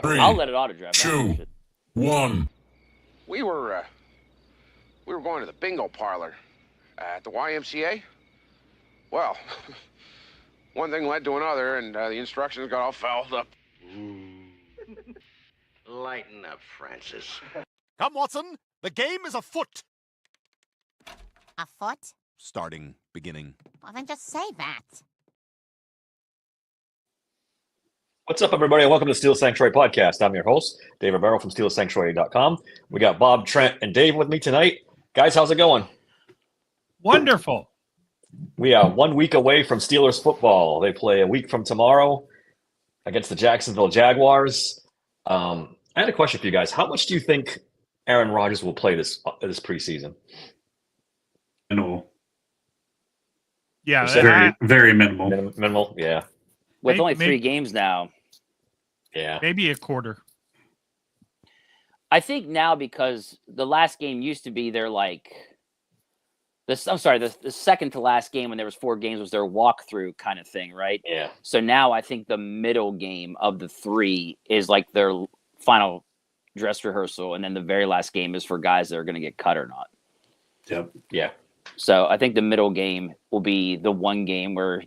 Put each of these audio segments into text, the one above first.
Three, I'll let it auto draft. 2, 1. We were going to the bingo parlor at the YMCA. Well, one thing led to another, and the instructions got all fouled up. Lighten up, Francis. Come, Watson. The game is afoot. Afoot? Starting, beginning. Well, then just say that. What's up, everybody, and welcome to Steel Sanctuary Podcast. I'm your host, David Barrow from SteelSanctuary.com. We got Bob, Trent, and Dave with me tonight. Guys, how's it going? Wonderful. We are 1 week away from Steelers football. They play a week from tomorrow against the Jacksonville Jaguars. I had a question for you guys. How much do you think Aaron Rodgers will play this preseason? Minimal. Yeah, very minimal. Minimal, yeah. With only 3 games now. Yeah. Maybe a quarter. I think now because the last game used to be their the second to last game when there was 4 games was their walkthrough kind of thing, right? Yeah. So now I think the middle game of the 3 is like their final dress rehearsal, and then the very last game is for guys that are going to get cut or not. Yep. Yeah. So I think the middle game will be the one game where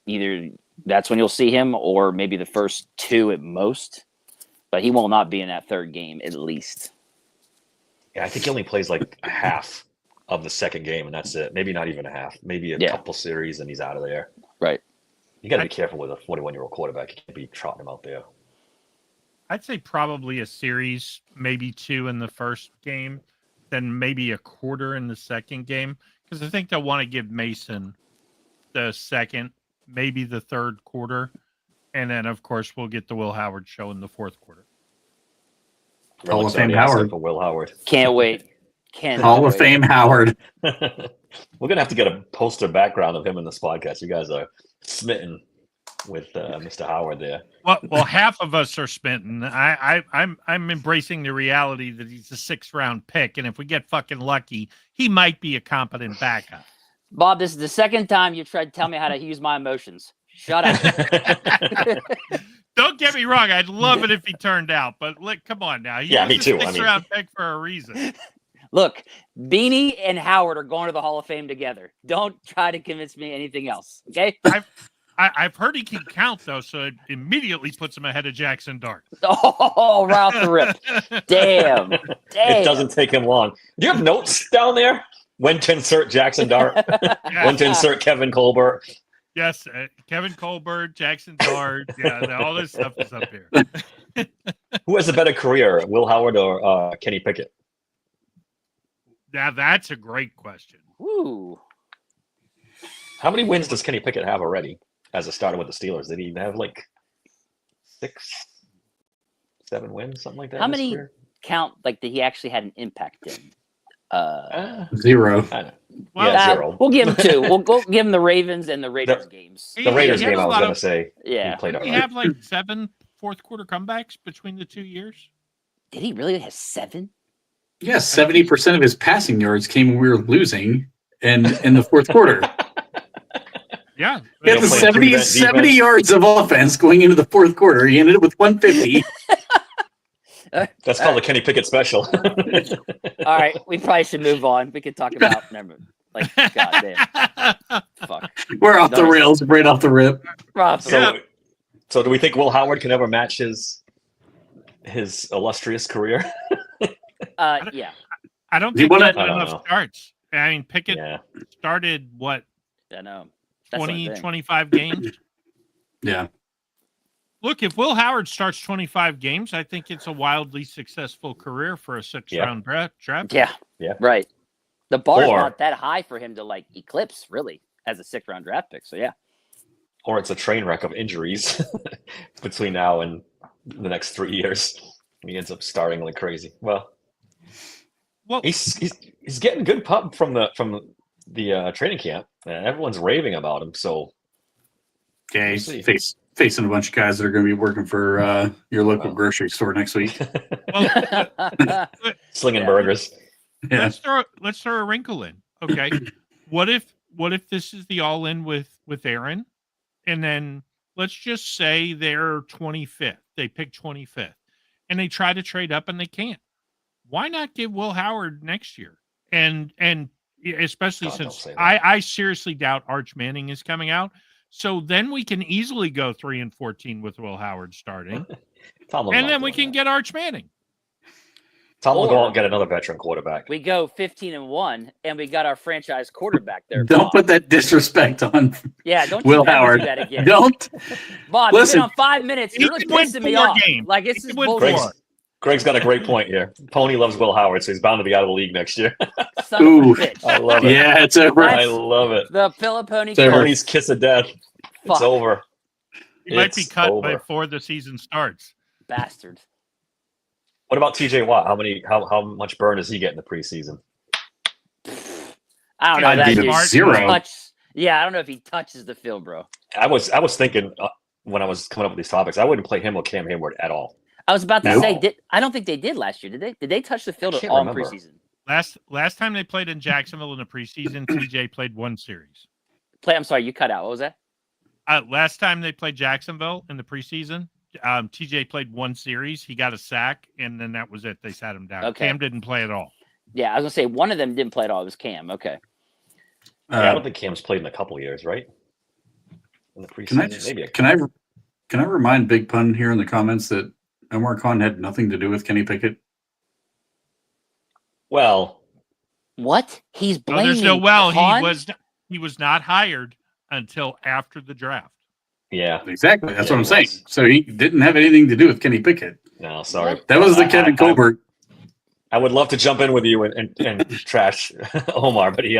either that's when you'll see him or maybe the first 2 at most. But he will not be in that third game at least. Yeah, I think he only plays like a half of the second game, and that's it. Maybe not even a half. Maybe a couple series, and he's out of there. Right. You got to be careful with a 41-year-old quarterback. You can't be trotting him out there. I'd say probably a series, maybe 2 in the first game, then maybe a quarter in the second game. Because I think they'll want to give Mason the second, maybe the third quarter. And then, of course, we'll get the Will Howard show in the fourth quarter. Hall of Fame Howard. For Will Howard. Can't wait. Hall of Fame Howard. We're going to have to get a poster background of him in this podcast. You guys are smitten with Mr. Howard there. Well, half of us are smitten. I'm embracing the reality that he's a 6th-round pick, and if we get fucking lucky, he might be a competent backup. Bob, this is the second time you've tried to tell me how to use my emotions. Shut up. Don't get me wrong. I'd love it if he turned out, but come on now. He was me too. a 6th-round pick for a reason. Look, Beanie and Howard are going to the Hall of Fame together. Don't try to convince me anything else, okay? I've heard he can count, though, so it immediately puts him ahead of Jackson Dart. Oh, right off the rip. Damn. It doesn't take him long. Do you have notes down there? When to insert Jackson Dart? When to insert Kevin Colbert? Yes, Kevin Colbert, Jackson Dart. Yeah, all this stuff is up here. Who has a better career, Will Howard or Kenny Pickett? Now, that's a great question. Ooh. How many wins does Kenny Pickett have already as a starter with the Steelers? Did he have like 6, 7 wins, something like that? How many count that he actually had an impact in? 0. Well, 0. We'll give him 2. We'll give him the Ravens and the Raiders games. The Raiders game, I was going to say. Yeah. He played all Did he right. have like 7 fourth-quarter comebacks between the 2 years? Did he really have 7? Yes, 70% of his passing yards came when we were losing in the fourth quarter. Yeah. He had the 70 yards of offense going into the fourth quarter. He ended up with 150. That's called the Kenny Pickett special. All right, we probably should move on. We could talk about goddamn. Fuck. We're off the rails right off the rip. So do we think Will Howard can ever match his illustrious career? Yeah. I don't think he had enough starts. I mean, Pickett started what? I know. 20, 25 games? Yeah. Look, if Will Howard starts 25 games, I think it's a wildly successful career for a 6th-round draft. Yeah, right. The bar's not that high for him to eclipse, really, as a 6th-round draft pick. So yeah. Or it's a train wreck of injuries between now and the next 3 years. He ends up starting like crazy. Well, he's getting good pub from the training camp, and everyone's raving about him. So yeah, he's facing a bunch of guys that are going to be working for your local grocery store next week. Slinging burgers. Yeah. Let's throw a wrinkle in. Okay. What if this is the all in with Aaron, and then let's just say they're 25th. They pick 25th. and they try to trade up and they can't. Why not give Will Howard next year? And especially God, don't since say that. I seriously doubt Arch Manning is coming out. So then we can easily go 3-14 with Will Howard starting. Tomlin's And not then we doing can that. get Arch Manning. Tomlin will go Or- out and get another veteran quarterback. We go 15-1, and we got our franchise quarterback there. Don't put that disrespect on Yeah, don't Will you ever Howard. do that again. Don't. Bob, Listen, you've been on 5 minutes. he You're really can win pissing me 4 off. games. Like, He this can is win bullshit. 4. Greg's got a great point here. Pony loves Will Howard, so he's bound to be out of the league next year. Son Ooh. of a bitch. I love it. Yeah, it's over. I love it. The Filipponi So- Pony's kiss of death. It's Fuck. over. He might be It's cut over. before the season starts. bastard. What about TJ Watt? How much burn does he get in the preseason? I don't know. I'd That give it dude 0. Yeah, I don't know if he touches the field, bro. I was thinking when I was coming up with these topics, I wouldn't play him or Cam Hayward at all. I was about to No. say, I don't think they did last year, did they? Did they touch the field I at can't all in remember. preseason? Last time they played in Jacksonville in the preseason, TJ played 1 series. I'm sorry, you cut out. What was that? Last time they played Jacksonville in the preseason, TJ played 1 series. He got a sack, and then that was it. They sat him down. Okay. Cam didn't play at all. Yeah, I was gonna say one of them didn't play at all. It was Cam. Okay. Yeah, I don't think Cam's played in a couple of years, right? In the preseason, Can I just maybe. can I remind Big Pun here in the comments that Omar Khan had nothing to do with Kenny Pickett? Well, What? He's No, blaming. there's no well. Khan? He was not hired until after the draft. yeah. Exactly. That's Yeah, what I'm he saying. was. So he didn't have anything to do with Kenny Pickett. No, sorry. What? That was the I- Kevin I- Colbert. I would love to jump in with you and trash Omar, but he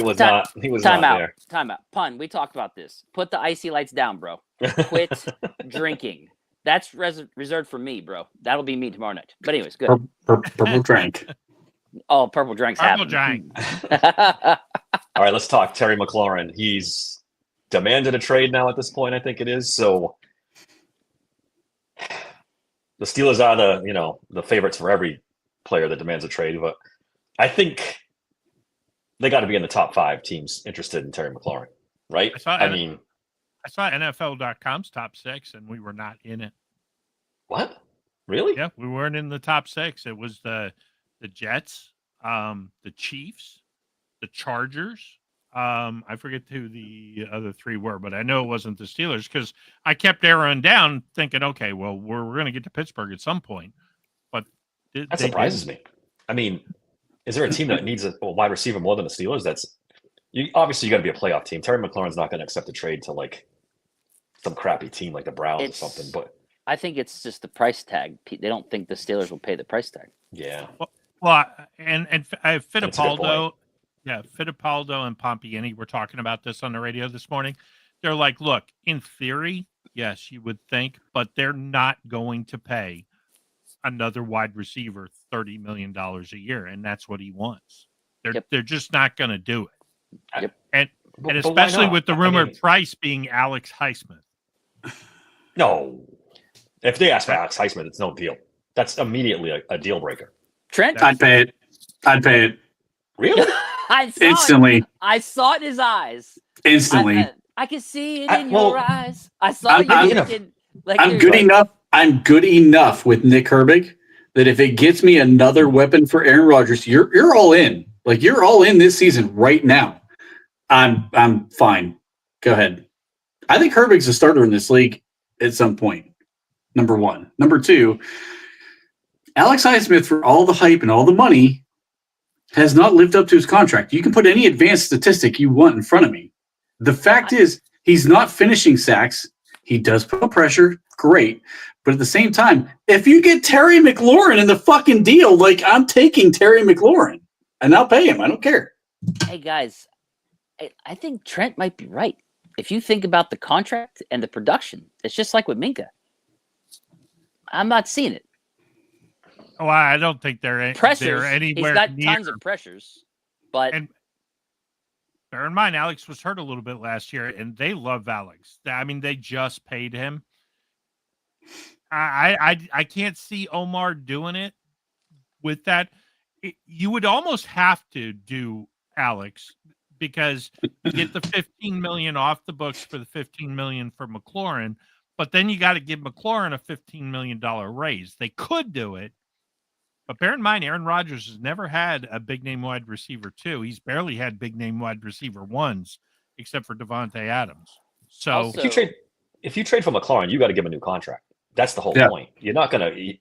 was Time not out. there. Time out. Pun. We talked about this. Put the icy lights down, bro. Quit drinking. That's reserved for me, bro. That'll be me tomorrow night. But anyways, good. Purple drank. Oh, purple drinks Purple happen. All right, let's talk Terry McLaurin. He's demanded a trade now at this point, I think it is. So the Steelers are the favorites for every player that demands a trade, but I think they got to be in the top 5 teams interested in Terry McLaurin, right? I mean, I saw NFL.com's top 6, and we were not in it. what? Really? Yeah, we weren't in the top 6. It was the Jets, the Chiefs, the Chargers. I forget who the other 3 were, but I know it wasn't the Steelers because I kept arrowing down thinking, okay, well, we're going to get to Pittsburgh at some point. But That surprises me. I mean, is there a team that needs a wide receiver more than the Steelers? Obviously you got to be a playoff team. Terry McLaurin's not going to accept a trade to like some crappy team like the Browns or something. But I think it's just the price tag. They don't think the Steelers will pay the price tag. yeah, Well, and That's a good Fittipaldo, Fittipaldo and Pompiani were talking about this on the radio this morning. They're like, look, in theory, yes, you would think, but they're not going to pay another wide receiver $30 million a year, and that's what he wants. They're just not going to do it. Yep. And But why especially not? with the I rumored mean, price being Alex Highsmith. no. If they ask for Alex Highsmith, it's no deal. That's immediately a deal breaker. Trent, I'd pay it. I'd pay it Really? I saw instantly. it. I saw it in his eyes. Instantly. I can see it I- in well, your eyes. I saw I'm- you I'm- thinking, like, I'm dude, good enough. I'm good enough with Nick Herbig that if it gets me another weapon for Aaron Rodgers, you're all in. Like you're all in this season right now. I'm fine. Go ahead. I think Herbig's a starter in this league at some point. Number 1. Number 2, Alex Highsmith, for all the hype and all the money, has not lived up to his contract. You can put any advanced statistic you want in front of me. The fact is, he's not finishing sacks. He does put up pressure. Great. But at the same time, if you get Terry McLaurin in the fucking deal, like I'm taking Terry McLaurin and I'll pay him. I don't care. hey guys, I think Trent might be right. If you think about the contract and the production, it's just like with Minka. I'm not seeing it. Oh, I don't think they're Pressures. anywhere He's got near. tons of pressures, but And bear in mind, Alex was hurt a little bit last year, and they love Alex. I mean, they just paid him. I can't see Omar doing it with that. You would almost have to do Alex because you get the $15 million off the books for the $15 million for McLaurin, But then you got to give McLaurin a $15 million raise. They could do it. But bear in mind, Aaron Rodgers has never had a big name wide receiver 2. He's barely had big name wide receiver 1s, except for Devontae Adams. So Also- If you trade for McLaurin, you got to give him a new contract. That's the whole point. You're not going to,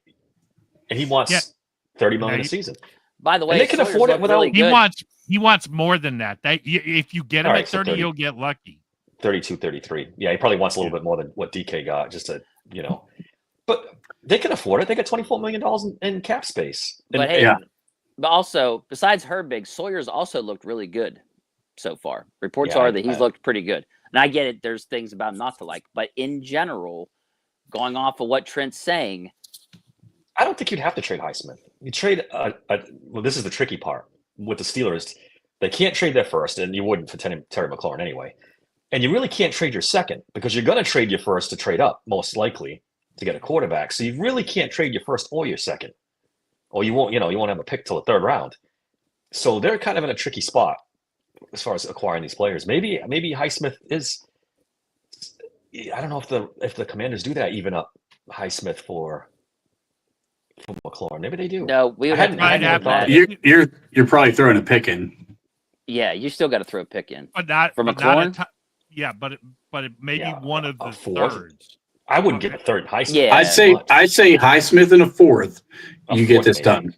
and he wants $30 million a season. By the way, And they can Sawyer's afford it looked without- really he good. wants more than that. If you get him All right, at so 30, 30. you'll get lucky. 32, 33. Yeah, he probably wants a little bit more than what DK got, just to, But they can afford it. They got $24 million in cap space. And- But hey, Yeah. but also besides Herbig, Sawyer's also looked really good so far. Reports Yeah, are that he's looked pretty good. And I get it. There's things about him not to like, but in general, going off of what Trent's saying, I don't think you'd have to trade Highsmith. You trade well, this is the tricky part with the Steelers. They can't trade their first, and you wouldn't for Terry McLaurin anyway. And you really can't trade your second because you're going to trade your first to trade up, most likely, to get a quarterback. So you really can't trade your first or your second. Or you won't have a pick till the third round. So they're kind of in a tricky spot as far as acquiring these players. Maybe Highsmith is. I don't know if the Commanders do that, even up Highsmith for McLaurin. Maybe they do. no, we would I have hadn't- to I have hadn't that. thought of You're probably throwing a pick in. Yeah, you still got to throw a pick in. But not For but not a McLaurin? yeah, but it may be Yeah, one of a the fourth. thirds. I wouldn't get a third Highsmith. Yeah. I'd say Highsmith in a fourth. A You get fourth, this maybe. done.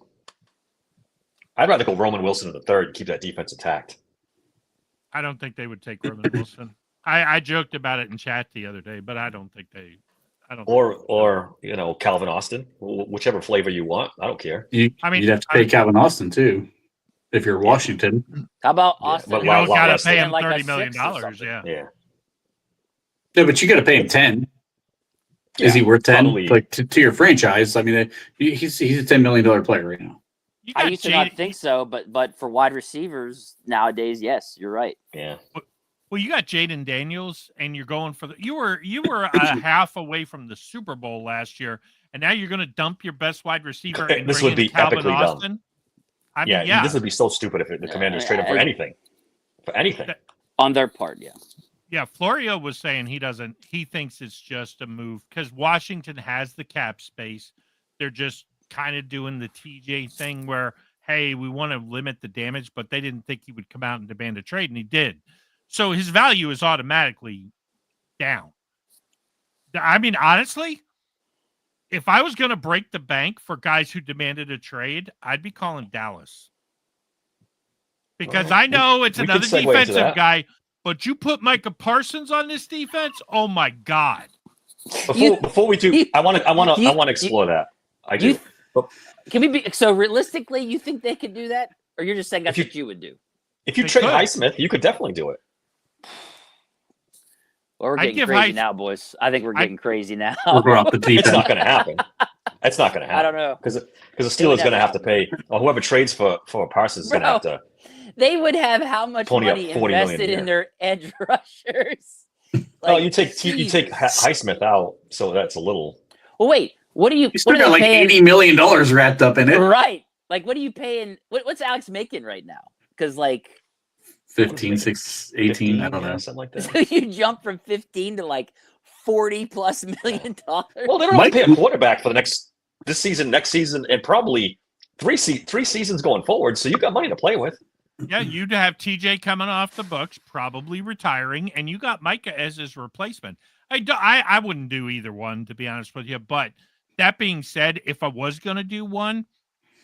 I'd rather go Roman Wilson in the third and keep that defense intact. I don't think they would take Roman Wilson. I joked about it in chat the other day, but I don't think they. I don't. Or Calvin Austin, whichever flavor you want. I don't care. You'd have to pay Calvin Austin too, if you're Washington. How about Yeah, Austin? but you lot don't got less to pay than- him like a $30 million. 6 or something. Yeah. Yeah, No, but you got to pay him 10. Is he Yeah, worth 10? probably. Like to your franchise? I mean, he's a $10 million player right now. You I got used to not Jaden- think so, but for wide receivers nowadays, yes, you're right. yeah. Well, you got Jaden Daniels, and you're going for the. You were a half away from the Super Bowl last year, and now you're going to dump your best wide receiver and This bring would in be Calvin epically dumb. Austin. I mean, Yeah, this would be so stupid if the Commanders traded for anything. For anything. On their part, yeah. Yeah, Florio was saying he thinks it's just a move because Washington has the cap space. They're just kind of doing the TJ thing where, hey, we want to limit the damage, but they didn't think he would come out and demand a trade, and he did. So his value is automatically down. I mean, honestly, if I was going to break the bank for guys who demanded a trade, I'd be calling Dallas. Because Well, I know it's we could another segue into defensive that. guy, but you put Micah Parsons on this defense, oh my God. Before we do, I want to explore that. I do. you- Can we be so realistically? You think they could do that, or you're just saying that's If you- what you would do? If you They trade could. Highsmith, you could definitely do it. Well, we're I'd getting give crazy High- now, boys. I think we're getting crazy now. We're going off the deep It's end. not going to happen. That's not going to I don't happen know. because the Steelers going to have to pay, or whoever trades for Parsons is going to have to. They would have how much Pony up money $40 million invested a in year. their edge rushers? Oh, Like, you take Jesus. Highsmith out, so that's a little. Well, wait. What do you? You still What are got they like paying? $80 million wrapped up in it. Right. Like, what are you paying? What's Alex making right now? Because like, 15, 6, 18, I don't know. something like that. so you jump from 15 to like $40+ million. Well, they don't have Mike- to pay a quarterback for this season, next season, and probably three seasons going forward. So you got money to play with. Yeah, you'd have TJ coming off the books, probably retiring, and you got Micah as his replacement. I wouldn't do either one, to be honest with you. But that being said, if I was going to do one,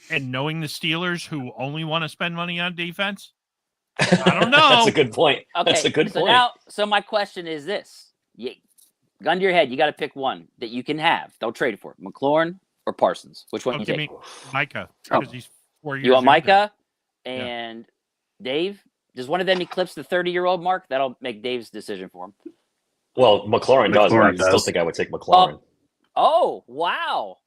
and knowing the Steelers who only want to spend money on defense, I don't know. That's a good point. Okay. That's a good so point. now, so my question is this: gun to your head, you got to pick one that you can have. Don't trade it for it. McLaurin or Parsons. Which one Oh, you give take? me Micah Oh. because he's 4 years. You want younger. Micah and Dave? Does one of them eclipse the 30-year-old mark? That'll make Dave's decision for him. Well, McLaurin does, but I McLaurin still does. think I would take McLaurin. Oh, wow.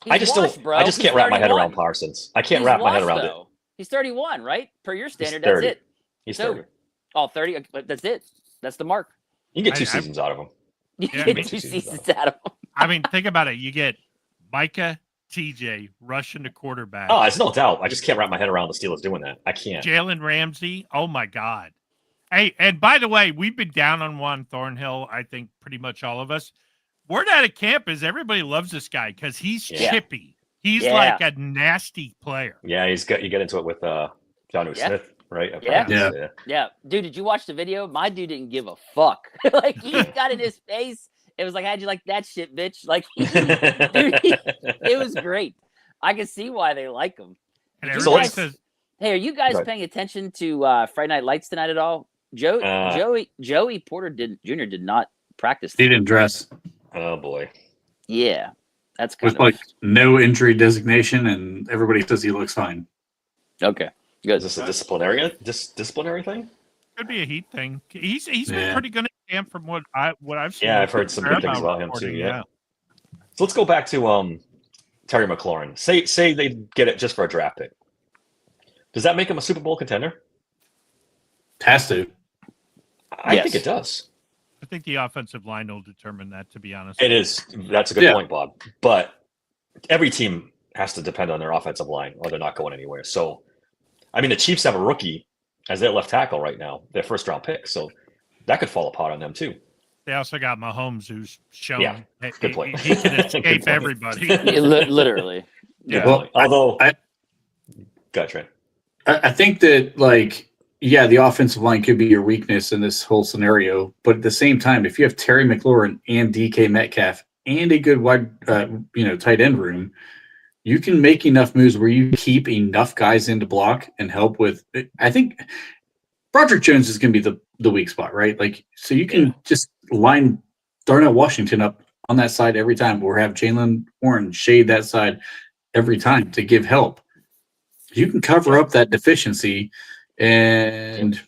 I He's just washed, don't. bro. I just He's can't wrap my head 31. around Parsons. I can't He's wrap my head washed, around it. though. He's 31, right? Per your standard, 30. that's it. He's So- 30. Oh, 30. But that's it. That's the mark. You can get two I- seasons out of him. You Yeah, get me 2 too. seasons out of him. I mean, think about it. You get Micah, TJ, rushing to quarterback. Oh, it's no doubt. I just can't wrap my head around the Steelers doing that. I can't. Jalen Ramsey. Oh my God. Hey, and by the way, we've been down on Juan Thornhill, I think pretty much all of us. word out of camp is everybody loves this guy because he's Yeah. chippy. He's Yeah. like a nasty player. Yeah, you get into it with John Yeah. Smith, right? At Yeah. practice, Yeah, dude, did you watch the video? My dude didn't give a fuck. Like he got in his face. It was like, how'd you like that shit, bitch? Like, it was great. I can see why they like him. And Did you everybody guys- says, Hey, are you guys Right. paying attention to Friday Night Lights tonight at all? Joey Porter Jr. did not practice. He didn't dress Oh boy. Yeah, that's kind with of like no injury designation, and everybody says he looks fine. okay. Good. Is this a disciplinary thing? could be a Heat thing. He's been Yeah. pretty good at camp from what I've seen. Yeah, I've heard some good things about him too. Yeah. So let's go back to Terry McLaurin. Say they get it just for a draft pick. Does that make him a Super Bowl contender? Has to. I Yes. think it does. I think the offensive line will determine that. To be honest, It is. That's a good Yeah. point, Bob. But every team has to depend on their offensive line, or they're not going anywhere. So, I mean, the Chiefs have a rookie as their left tackle right now, their first round pick. So that could fall apart on them too. they also got Mahomes, who's shown Yeah, good point. he can Good escape point. everybody. Literally. Yeah. Well, Although, I- Go ahead, Trent. I think that, like, yeah, the offensive line could be your weakness in this whole scenario. But at the same time, if you have Terry McLaurin and DK Metcalf and a good tight end room, you can make enough moves where you keep enough guys in to block and help with. I think Broderick Jones is going to be the weak spot, right? Like, so you can just line Darnell Washington up on that side every time, or have Jalen Warren shade that side every time to give help. You can cover up that deficiency. And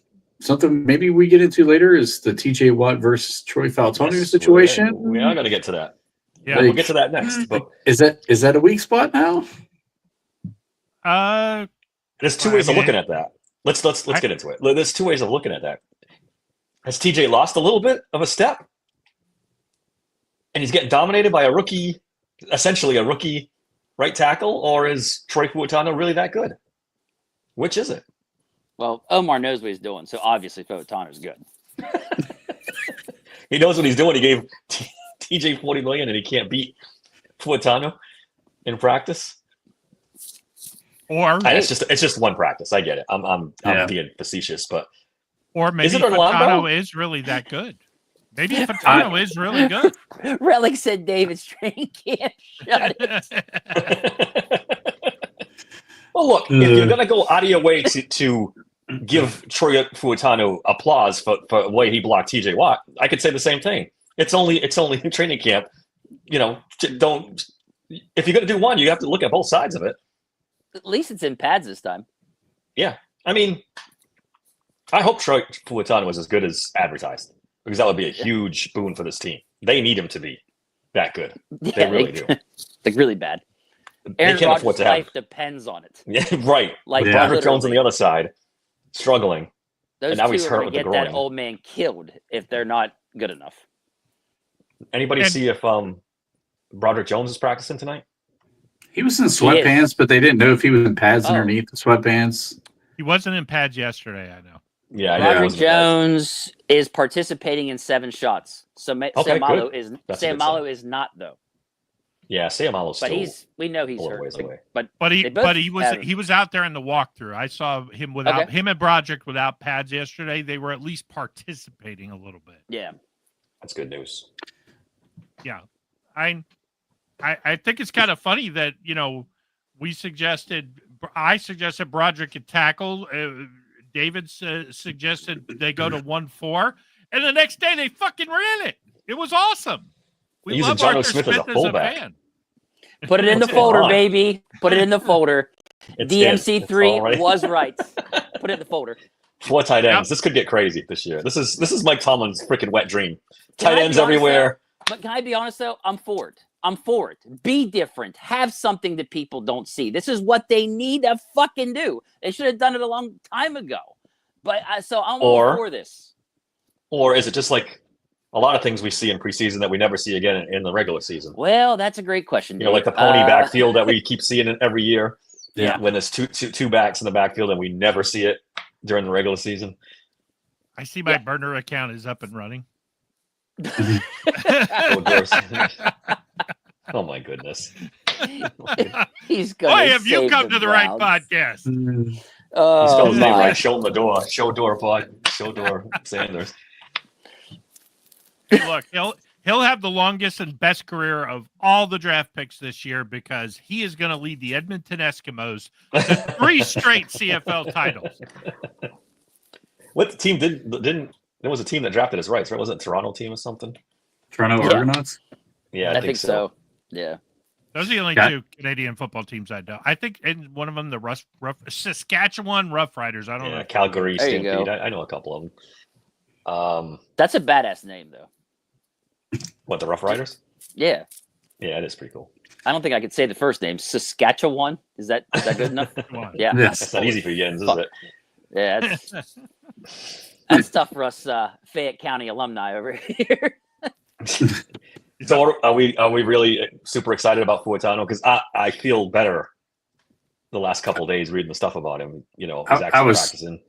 something maybe we get into later is the TJ Watt versus Troy Faltonu Yes, situation. We are going to get to that. Yeah. We'll get to that next. But Is that a weak spot now? there's two ways of looking at that. Let's get into it. There's two ways of looking at that. Has TJ lost a little bit of a step? And he's getting dominated by essentially a rookie right tackle, or is Troy Fuatano really that good? Which is it? Well, Omar knows what he's doing, so obviously Fotona's good. He knows what he's doing. He gave TJ $40 million and he can't beat Fuatano in practice. Or And it's just one practice. I get it. I'm Yeah. being facetious, but maybe Is it Orlando? Fatano is really that good. Maybe Fatano is really good. Relic said David's training camp. Shut it. Well, look, if you're gonna go out of your way to give Troy Fuatano applause for the way he blocked TJ Watt, I could say the same thing. It's only training camp. You know, don't. If you're gonna do one, you have to look at both sides of it. At least it's in pads this time. Yeah, I mean, I hope Troy Fuatano was as good as advertised, because that would be a huge boon for this team. They need him to be that good. They really do. Like really bad. They Aaron can't afford Rodgers' to have. life depends on it. Yeah, right. Like Yeah. Broderick Jones on literally. the other side, struggling. Those and now two he's are hurt gonna with the get that groin. old man killed if they're not good enough. Anybody And- see if Broderick Jones is practicing tonight? He was in sweatpants, but they didn't know if he was in pads Oh. underneath the sweatpants. He wasn't in pads yesterday, I know. Yeah, I know he Broderick wasn't in bed. Jones is participating in 7 shots. So Okay, Sam Malo good. is That's a good Malo sign. is not though. Yeah, Sayamalo's But still we know he's a little hurt. ways away. But But They both he have- was out there in the walkthrough. I saw him without Okay. him and Broderick without pads yesterday. They were at least participating a little bit. yeah. That's good news. Yeah. I think it's kind of funny that, I suggested Broderick could tackle. David suggested they go to 1-4, and the next day they fucking ran it. It was awesome. We Using love Jonnu Arthur Smith as a Smith fullback. fan. Put it in the What's going folder, on? baby. Put it in the folder. It's DMC3 all right. was right. Put it in the folder. 4 tight ends. Yep. This could get crazy this year. This is Mike Tomlin's freaking wet dream. Can I Tight be ends honest, everywhere. But can I be honest though? I'm for it. I'm for it. Be different. Have something that people don't see. This is what they need to fucking do. They should have done it a long time ago. But so I'm all Or- for this. Or is it just like a lot of things we see in preseason that we never see again in the regular season? Well, that's a great question. You know, like the Dave. pony backfield that we keep seeing every year. Yeah. When there's two backs in the backfield and we never see it during the regular season. I see my Yeah. burner account is up and running. Odor Sanders. Oh my goodness. He's going Boy, have you come to the right podcast? He Oh, spelled his name my. right. Show him the door. Show door pod. Show door Sanders. Hey, look, he'll have the longest and best career of all the draft picks this year because he is going to lead the Edmonton Eskimos to 3 straight CFL titles. What team didn't there was a team that drafted his rights, right? Wasn't it a Toronto team or something? Toronto Yeah. Argonauts. Yeah, I think so. Yeah. Those are the only Got- 2 Canadian football teams I know. I think in one of them, the Saskatchewan Roughriders. I don't Yeah, know. Calgary There you Stampede. go. I know a couple of them. That's a badass name, though. What, the Rough Riders? Yeah. Yeah, it is pretty cool. I don't think I could say the first name. Saskatchewan. Is that good enough? Come on. Yeah. Yes. It's not easy for you, Jens, is Fuck. it? Yeah. That's tough for us Fayette County alumni over here. So are we really super excited about Fuatano? Because I feel better the last couple of days reading the stuff about him. You know, he's I actually was- practicing.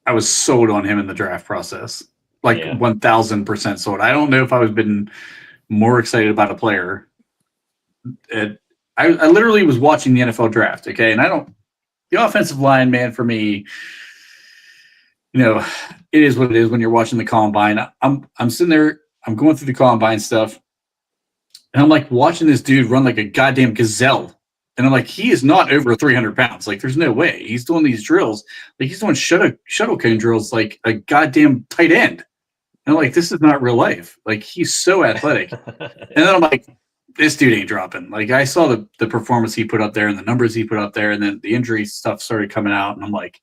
I was sold on him in the draft process, like Yeah. 1000% sold. I don't know if I was been more excited about a player. I literally was watching the NFL draft, okay, and the offensive line, man, for me, you know, it is what it is when you're watching the combine. I'm sitting there, I'm going through the combine stuff, and I'm like watching this dude run like a goddamn gazelle. And I'm like, he is not over 300 pounds. Like, there's no way. He's doing these drills. Like, he's doing shuttle cone drills like a goddamn tight end. And I'm like, this is not real life. Like, he's so athletic. And then I'm like, this dude ain't dropping. Like, I saw the performance he put up there and the numbers he put up there, and then the injury stuff started coming out. And I'm like,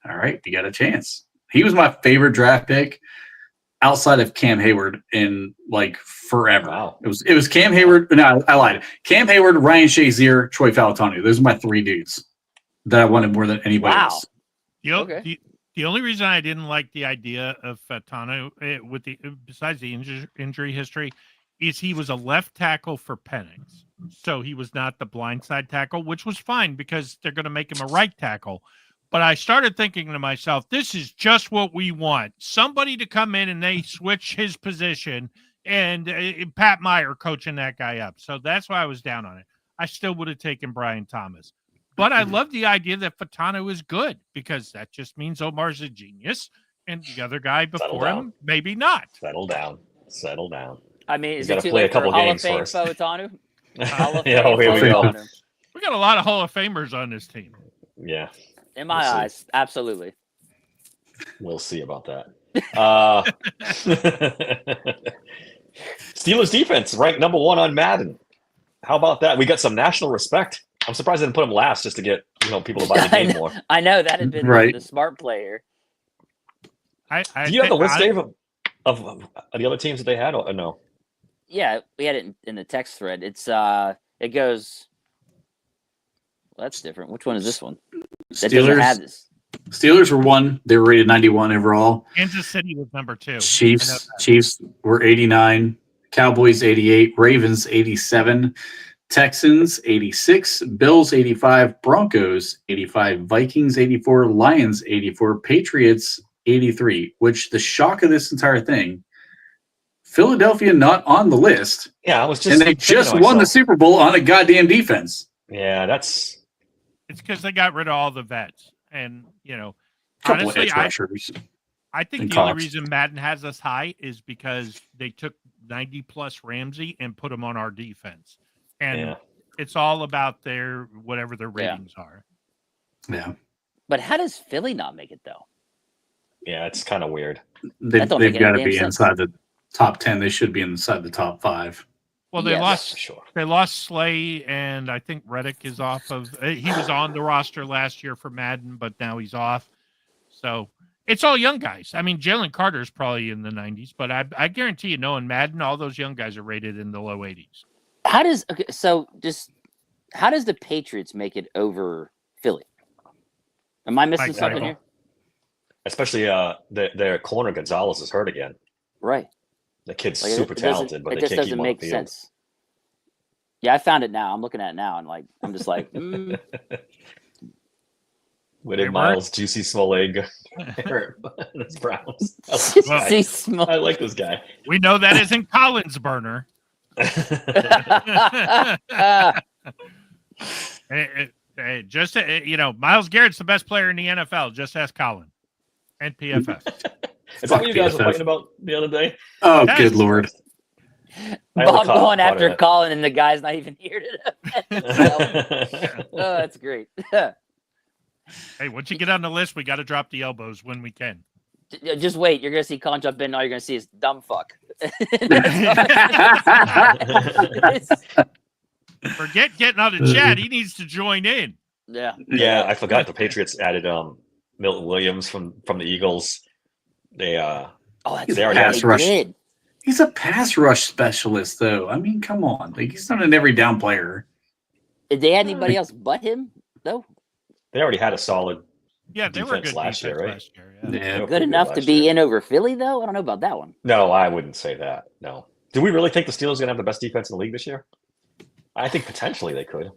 all right, you got a chance. He was my favorite draft pick outside of Cam Hayward in like forever. Wow. It was Cam Hayward. No, I lied. Cam Hayward, Ryan Shazier, Troy Falatonu. Those are my 3 dudes that I wanted more than anybody Wow. else. Okay. The only reason I didn't like the idea of Fatano with the besides the injury history is he was a left tackle for Penix. So he was not the blindside tackle, which was fine because they're going to make him a right tackle. But I started thinking to myself, this is just what we want. Somebody to come in and they switch his position and Pat Meyer coaching that guy up. So that's why I was down on it. I still would have taken Brian Thomas. But I love the idea that Fatano is good because that just means Omar's a genius and the other guy Settle before down. him, maybe not. Settle down. Settle down. I mean, is You it gotta too play a late for couple Hall of games Fame first. Fautanu? Hall of Yeah, Fame here we go. Fautanu. We got a lot of Hall of Famers on this team. Yeah, In my We'll see. eyes, absolutely. we'll see about that. Steelers defense ranked number 1 on Madden. How about that? We got some national respect. I'm surprised they didn't put him last just to get people to buy the I game know. more. I know that had been Right. the smart player. I Do you have the think- list, Dave, of the other teams that they had, or no? Yeah, we had it in the text thread. It's it goes. Well, that's different. Which one is this one? That doesn't have this. Steelers were 1. They were rated 91 overall. Kansas City was number 2. I know Chiefs that. Chiefs were 89. Cowboys 88. Ravens 87. Texans 86. Bills 85. Broncos 85. Vikings 84. Lions 84. Patriots 83. Which the shock of this entire thing, Philadelphia not on the list, Yeah, I was just and they thinking just to won the myself, Super Bowl on a goddamn defense. Yeah, that's It's because they got rid of all the vets. And, Couple honestly, of edge rushers. I think and the only Cox. reason Madden has us high is because they took 90-plus Ramsey and put him on our defense. And yeah. it's all about whatever their Yeah. ratings are. Yeah, But how does Philly not make it though? Yeah, it's kind of weird. That don't they've make got any to be damn sense. inside the top 10. They should be inside the top 5. Well, they Yes. lost For sure. They lost Slay, and I think Reddick is off of. He was on the roster last year for Madden, but now he's off. So it's all young guys. I mean, Jalen Carter's probably in the 90s, but I guarantee you, knowing Madden, all those young guys are rated in the low 80s. How does how does the Patriots make it over Philly? Am I missing Mike something Vrabel. here? Especially their corner Gonzalez is hurt again. Right. The kid's Like, super it doesn't- talented, but it they just can't keep doesn't him on make the field. sense. Yeah, I found it now. I'm looking at it now, and I'm just like, When They did were. Miles Juicy Smollett go? That's Browns. Well, See small. I like this guy. we know that isn't Collins burner. Just Miles Garrett's the best player in the NFL. Just ask Colin and PFF. Is that what you guys were PFF. fighting about the other day? Oh, Yes. good lord. I only Bob caught going part of after it. Colin, and the guy's not even here to defend himself. Oh, that's great. Hey, once you get on the list, we got to drop the elbows when we can. Just wait. You're gonna see Colin jump in. All you're gonna see is dumb fuck. Forget getting on the chat. He needs to join in. Yeah. Yeah, I forgot the Patriots added Milton Williams from the Eagles. They Oh, that's He's They already right. pass They rush. did. He's a pass rush specialist, though. I mean, come on. Like, he's not an every down player. Did they add anybody else but him? No. they already had a solid. Yeah, they were Defense good last year, defense right? last year, Yeah. they were Good pretty enough to last be year. in over Philly, though. I don't know about that one. No, I wouldn't say that. No. Do we really think the Steelers are gonna have the best defense in the league this year? I think potentially they could.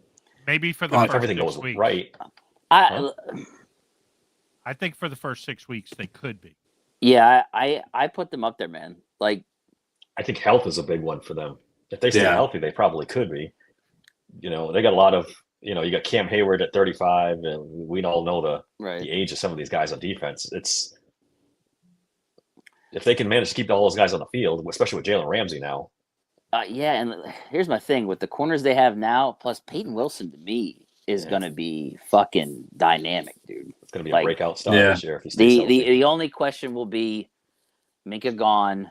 Maybe for the Well, If first everything 6 goes weeks. right. I I think for the first 6 weeks they could be. yeah, I put them up there, man. Like I think health is a big one for them. If they stay Yeah. healthy, they probably could be. They got a lot of, you got Cam Hayward at 35, and we all know the right. age of some of these guys on defense. If they can manage to keep all those guys on the field, especially with Jalen Ramsey now. Yeah, and here's my thing with the corners they have now, plus Peyton Wilson to me is Yeah. gonna be fucking dynamic, dude. It's going to be Like, a breakout star Yeah. this year if he stays The healthy. the only question will be Minka gone.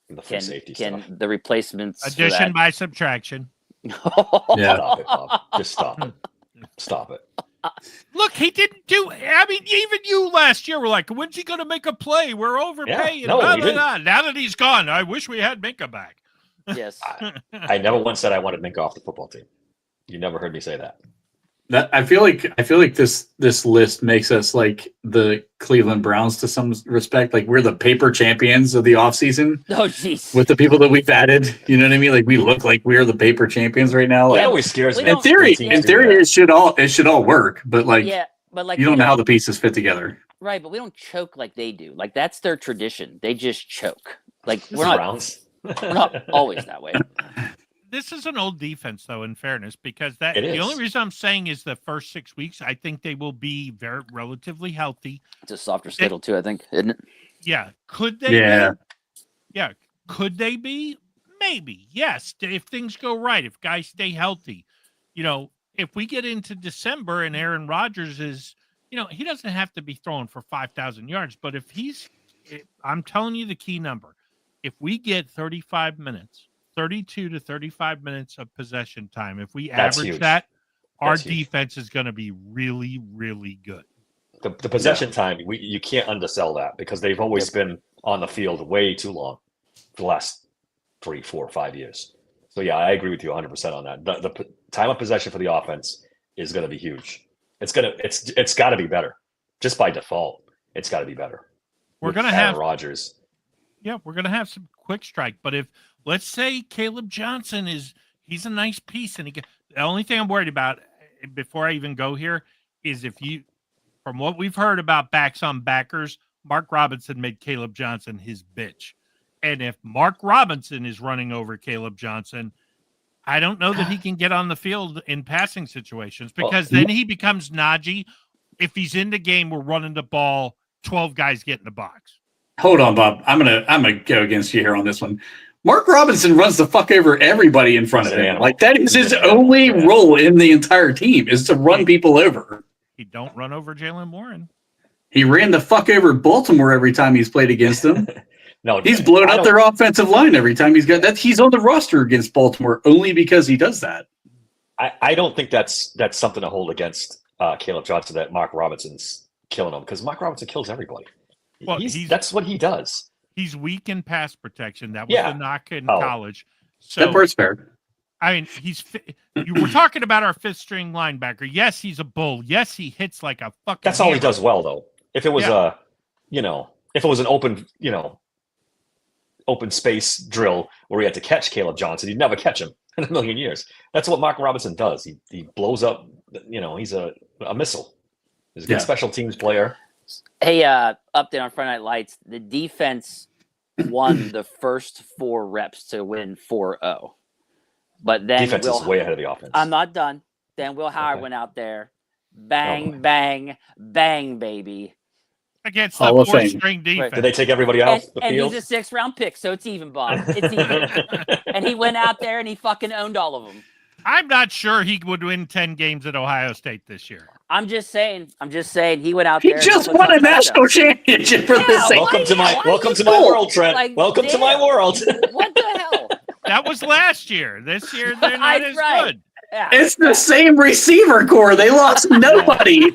The free Can safety can stuff. the replacements for Addition by subtraction. that- Yeah. Stop it, Bob. Just stop it. Stop it. Look, he didn't do. I mean, even you last year were like, "When's he going to make a play? We're overpaying." no, blah, we blah, didn't. blah. Now that he's gone, I wish we had Minka back. Yes. I never once said I wanted Minka off the football team. You never heard me say that. I feel like this list makes us like the Cleveland Browns to some respect. Like, we're the paper champions of the offseason Oh jeez. with the people that we've added. You know what I mean? Like, we look like we're the paper champions right now. That Like, always scares we me. in don't- theory, Teams in do theory, that. it should all work. But like, Yeah, but like you we don't know how the pieces fit together. right, but we don't choke like they do. Like that's their tradition. They just choke. Like This we're is not Browns. we're not always that way. This is an old defense, though. In fairness, because It the is. only reason I'm saying is the first 6 weeks, I think they will be very relatively healthy. It's a softer schedule too, I think, isn't it? Yeah, could they? Yeah. Be? Yeah, could they be? Maybe. Yes, if things go right, if guys stay healthy. If we get into December and Aaron Rodgers is, he doesn't have to be throwing for 5,000 yards, but if I'm telling you the key number. If we get 35 minutes, 32 to 35 minutes of possession time, if we That's average huge. that, our That's huge. defense is going to be really, really good. The possession time, you can't undersell that because they've always been on the field way too long for the last 3, 4, 5 years. So yeah, I agree with you 100% on that. The time of possession for the offense is going to be huge. It's got to be better, just by default. It's got to be better. We're With going to Aaron have Rodgers. Yeah, we're gonna have some quick strike. But if let's say Caleb Johnson he's a nice piece, and the only thing I'm worried about before I even go here is from what we've heard about backs on backers, Mark Robinson made Caleb Johnson his bitch, and if Mark Robinson is running over Caleb Johnson, I don't know that he can get on the field in passing situations because then he becomes Najee. If he's in the game, we're running the ball. 12 guys get in the box. Hold on, Bob. I'm gonna go against you here on this one. Mark Robinson runs the fuck over everybody in front He's of an him. animal. Like, that is his He's an animal. only Yeah. role in the entire team is to run people over. He don't run over Jalen Warren. He ran the fuck over Baltimore every time he's played against them. No, He's blown I up don't- their offensive line every time he's got that. He's on the roster against Baltimore only because he does that. I don't think that's something to hold against Caleb Johnson that Mark Robinson's killing him because Mark Robinson kills everybody. Well, That's what he does. He's weak in pass protection. That was Yeah. the knock in Oh. college. That So part's fair. I mean, you were talking about our fifth string linebacker. Yes, he's a bull. Yes, he hits like a fucking. That's all he hammer. does well, though. If it was if it was an open space drill where he had to catch Caleb Johnson, you'd never catch him in a million years. That's what Mark Robinson does. He blows up. He's a missile. He's a good Yeah. special teams player. Hey, update on Friday Night Lights. The defense won the first 4 reps to win 4-0. But then Defense is way ahead of the offense. I'm not done. Then Will Howard Okay. went out there. Bang, boy. bang, bang, baby. Against the Hall of Fame. 4-string defense. Did they take everybody off the And field? he's a 6th-round pick, so it's even, Bob. It's even. And he went out there and he fucking owned all of them. I'm not sure he would win 10 games at Ohio State this year. I'm just saying. He went out He there. just and won a put some national championship for Yeah, the sake. Welcome to my Why welcome you to my fool? world, Trent. Like, welcome to my damn. world. What the hell? That was last year. This year, they're not That's as right. good. Yeah. It's the same receiver core. They lost nobody.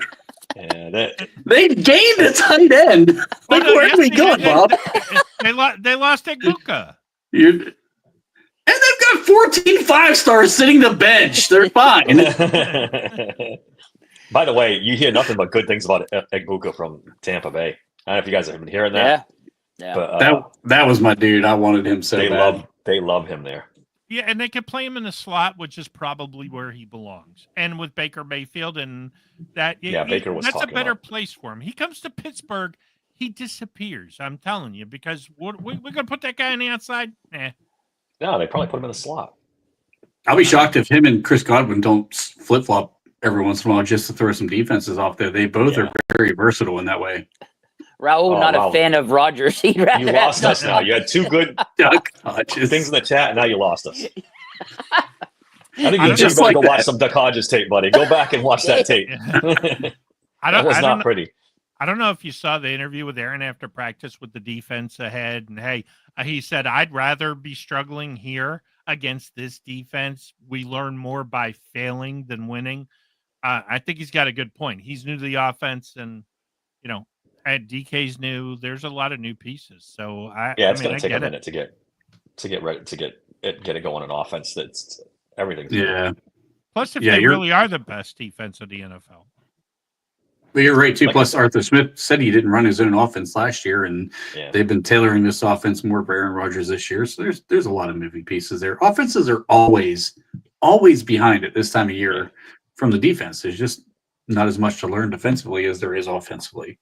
Yeah, that, They gained a tight end. Well, Like, no, where yes, are we they going, did. Bob? They lost Egbuka. And they've got 14 5-stars sitting the bench. They're fine. By the way, you hear nothing but good things about Egbuka from Tampa Bay. I don't know if you guys have been hearing that, Yeah. but that was my dude. I wanted him so they bad. love him there. Yeah, and they could play him in the slot, which is probably where he belongs. And with Baker Mayfield and that, Yeah, Baker was that's a talking better about- place for him. He comes to Pittsburgh, he disappears. I'm telling you, because we're going to put that guy on the outside. No, they probably put him in the slot. I'll be shocked if him and Chris Godwin don't flip flop every once in a while just to throw some defenses off there. They both Yeah. are very versatile in that way. Raul, Oh, not wow. a fan of Rodgers. He'd rather You have lost us nothing. now. You had 2 good Hodges. things in the chat, and now you lost us. I think I you don't- just Just better like go that. watch some Duck Hodges tape, buddy. Go back and watch that tape. I That was I not don't know. pretty. I don't know if you saw the interview with Aaron after practice with the defense ahead. And hey, he said, I'd rather be struggling here against this defense. We learn more by failing than winning. I think he's got a good point. He's new to the offense, and, and DK's new. There's a lot of new pieces. So Yeah, it's I mean, going to take I a get minute to get ready to get it going in offense. That's everything. Yeah. Plus, if Yeah, they you're- really are the best defense of the NFL. But you're right, too. Like Plus, I said- Arthur Smith said he didn't run his own offense last year, and Yeah. they've been tailoring this offense more for Aaron Rodgers this year. So there's a lot of moving pieces there. Offenses are always behind at this time of year from the defense. There's just not as much to learn defensively as there is offensively.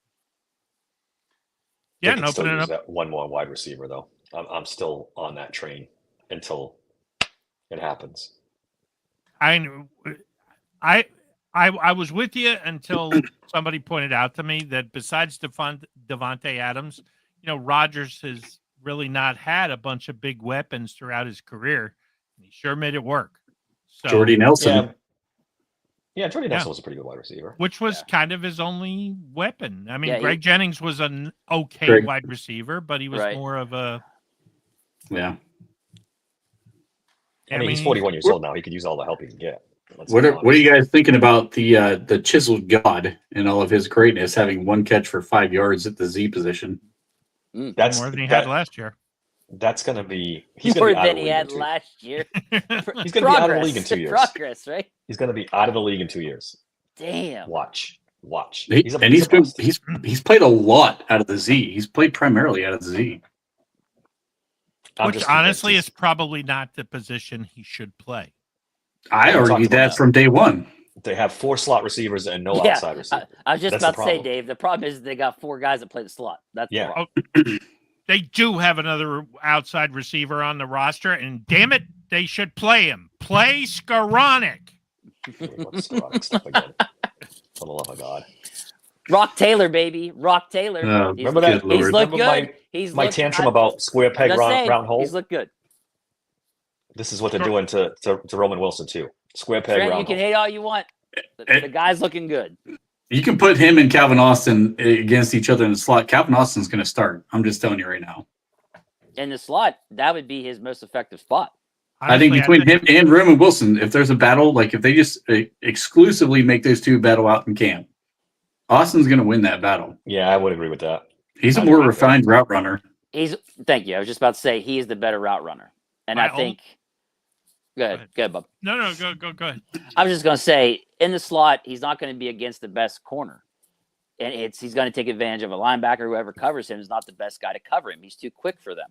Yeah, They and could still opening use up. that one more wide receiver, though. I'm still on that train until it happens. I was with you until somebody pointed out to me that besides Devontae Adams, Rodgers has really not had a bunch of big weapons throughout his career. He sure made it work. So, Jordy Nelson. Yeah, Jordy Nelson Yeah. was a pretty good wide receiver. which was kind of his only weapon. I mean, Yeah, he- Greg Jennings was an okay Greg- wide receiver, but he was Right. more of a. Yeah. I mean, he's 41 years old now. He could use all the help he can get. Let's What be are honest. you guys thinking about the chiseled god and all of his greatness having one catch for 5 yards at the Z position? That's more than he that- had last year. That's going to be. He's More going to be out than of the he league had in two- last year. He's going to be out of the league in 2 years. Progress, right? He's going to be out of the league in 2 years. Damn. Watch. He's played a lot out of the Z. He's played primarily out of the Z. I'm Which just convinced honestly he's- is probably not the position he should play. I we talked argued about that that. from day one. They have 4 slot receivers and no Yeah, outside receiver. I was just That's the about to say, problem. Dave, the problem is they got 4 guys that play the slot. That's the Yeah. problem. They do have another outside receiver on the roster, and damn it, they should play him. Play Skoranek. What's the rock stuff again? For the love of God. Rock Taylor, baby. Rock Taylor. Oh, He's- Remember that? Good He's Lord. looked Remember good. He's My looked- tantrum I- about square peg just round, saying, round hole. He's looked good. This is what they're doing to Roman Wilson too. Square peg Trent, you round can hole. hate all you want. The guy's looking good. You can put him and Calvin Austin against each other in the slot. Calvin Austin's going to start. I'm just telling you right now. In the slot, that would be his most effective spot. I think between him and Roman Wilson, if there's a battle, like if they just exclusively make those two battle out in camp, Austin's going to win that battle. Yeah, I would agree with that. He's a I more agree with that. refined route runner. Thank you. I was just about to say he is the better route runner. And My I think go ahead, Bob. No, go ahead. I was just gonna say in the slot, he's not going to be against the best corner. And he's going to take advantage of a linebacker. Whoever covers him is not the best guy to cover him. He's too quick for them.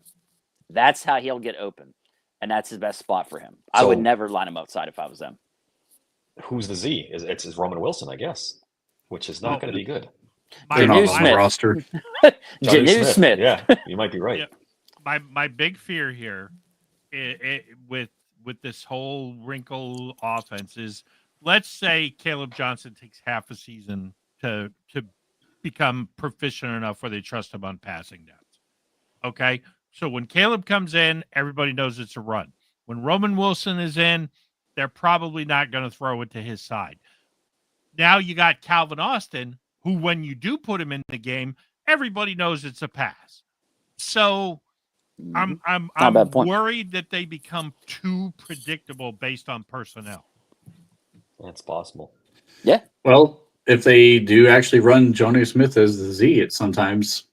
That's how he'll get open. And that's his best spot for him. I would So- never line him outside if I was them. Who's the Z? It's Roman Wilson, I guess. which is not going to be good. They're not Janu on Smith. the roster. Jonnu Janu Smith. Yeah, you might be right. Yeah. My big fear here with this whole wrinkle offense is, let's say Caleb Johnson takes half a season to become proficient enough where they trust him on passing downs. Okay, so when Caleb comes in, everybody knows it's a run. When Roman Wilson is in, they're probably not going to throw it to his side. Now you got Calvin Austin, who, when you do put him in the game, everybody knows it's a pass. So I'm Not a bad point. worried that they become too predictable based on personnel. That's possible. Well, if they do actually run Jonnu Smith as the Z, it sometimes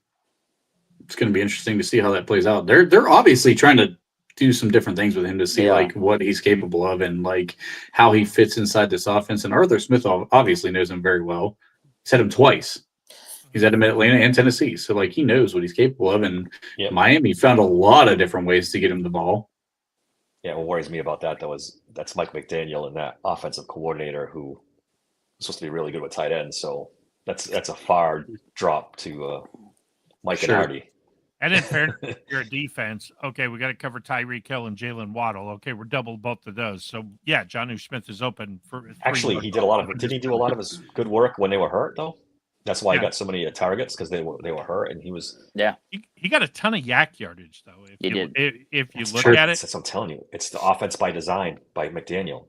it's going to be interesting to see how that plays out. They're obviously trying to do some different things with him to see like what he's capable of and like how he fits inside this offense. And Arthur Smith obviously knows him very well. He's had him twice. He's had him at Atlanta and Tennessee. So like he knows what he's capable of. And Miami found a lot of different ways to get him the ball. Yeah, what worries me about that though is that's Mike McDaniel and that offensive coordinator who is supposed to be really good with tight ends. So that's a far drop to Mike and Hardy. And in fairness, your defense, okay, we got to cover Tyreek Hill and Jalen Waddle. Okay, we're double both of those. So yeah, Jonnu Smith is open for. Actually, he did a lot of it. Didn't he do a lot of his good work when they were hurt though? That's why he got so many targets because they were hurt and he was. Yeah, he got a ton of yak yardage though. He did. If you look true. at it, That's what I'm telling you. It's the offense by design by McDaniel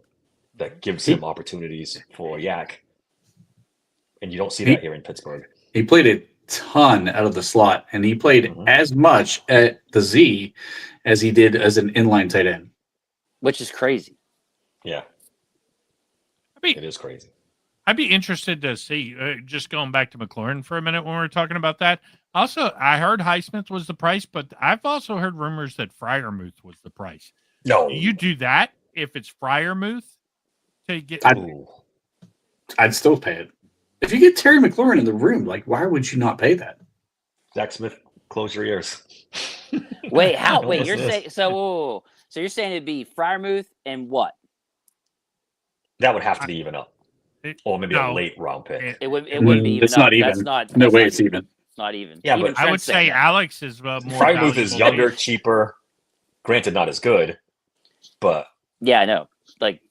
that gives him opportunities for yak, and you don't see that here in Pittsburgh. He played a ton out of the slot, and he played as much at the Z as he did as an inline tight end. which is crazy. Yeah, I mean, it is crazy. I'd be interested to see, just going back to McLaurin for a minute when we were talking about that. Also, I heard Highsmith was the price, but I've also heard rumors that Freiermuth was the price. No, Do you do that if it's Freiermuth to get? I'd still pay it. If you get Terry McLaurin in the room, like, why would you not pay that? Zach Smith, close your ears. Wait, how? Wait, you're saying so you're saying it'd be Freiermuth and what? That would have to be even up, or maybe a late round pick. It would be even. It's up. not even. That's not. No that's way not it's even. It's not even. Yeah, Even but I would Trent's saying say that. Alex is more. Freiermuth is valuable younger, than- cheaper. Granted, not as good, but Yeah, I know. Like,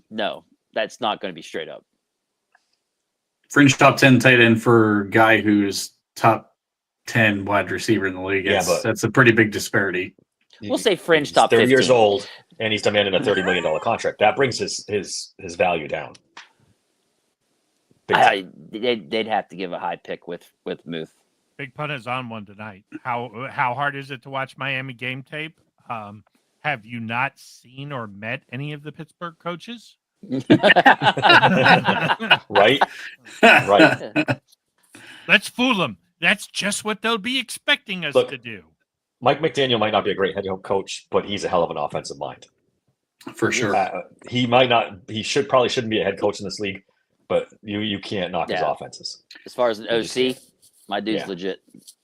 no, that's not going to be straight up. Fringe top 10 tight end for a guy who's top 10 wide receiver in the league. Yeah, It's- but- that's a pretty big disparity. We'll say fringe he's top 30 15. years old, and he's demanding a $30 million contract. That brings his value down. Big time. They'd have to give a high pick with Muth. Big Pun is on one tonight. How hard is it to watch Miami game tape? Have you not seen or met any of the Pittsburgh coaches? Right? Right. Let's fool them. That's just what they'll be expecting us Look, to do. Mike McDaniel might not be a great head coach, but he's a hell of an offensive mind. For sure. He might not. He probably shouldn't be a head coach in this league, but you can't knock his Yeah. offenses. As far as an OC, my dude's Yeah. legit.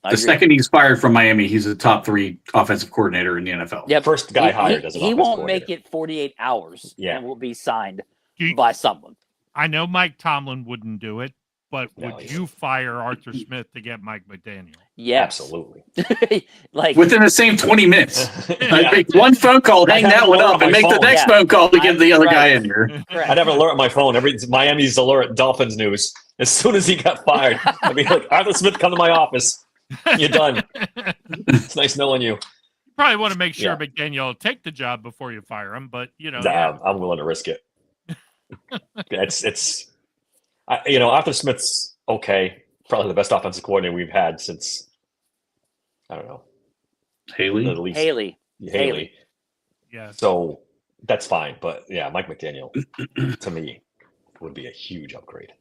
The second he's fired from Miami, he's a top 3 offensive coordinator in the NFL. Yep. First guy hired as an he offensive won't coordinator. make it 48 hours. Yeah. And will be signed You- by someone. I know Mike Tomlin wouldn't do it, but No, would he you fire Arthur Smith to get Mike McDaniel? Yes. Absolutely. Like Within the same 20 minutes. Yeah. I'd make one phone call, hang I have that an one alert up, on and my make the phone. next Yeah. phone call to get the other Right. guy in here. correct. I'd have an alert on my phone. Miami's alert Dolphins news. As soon as he got fired, I'd be like, Arthur Smith, come to my office. You're done. It's nice knowing you. You probably want to make sure Yeah. McDaniel will take the job before you fire him, but Nah, yeah. I'm willing to risk it. Arthur Smith's okay. Probably the best offensive coordinator we've had since, I don't know, Haley? at least Haley. Haley. Yeah. So that's fine. But yeah, Mike McDaniel, to me, would be a huge upgrade.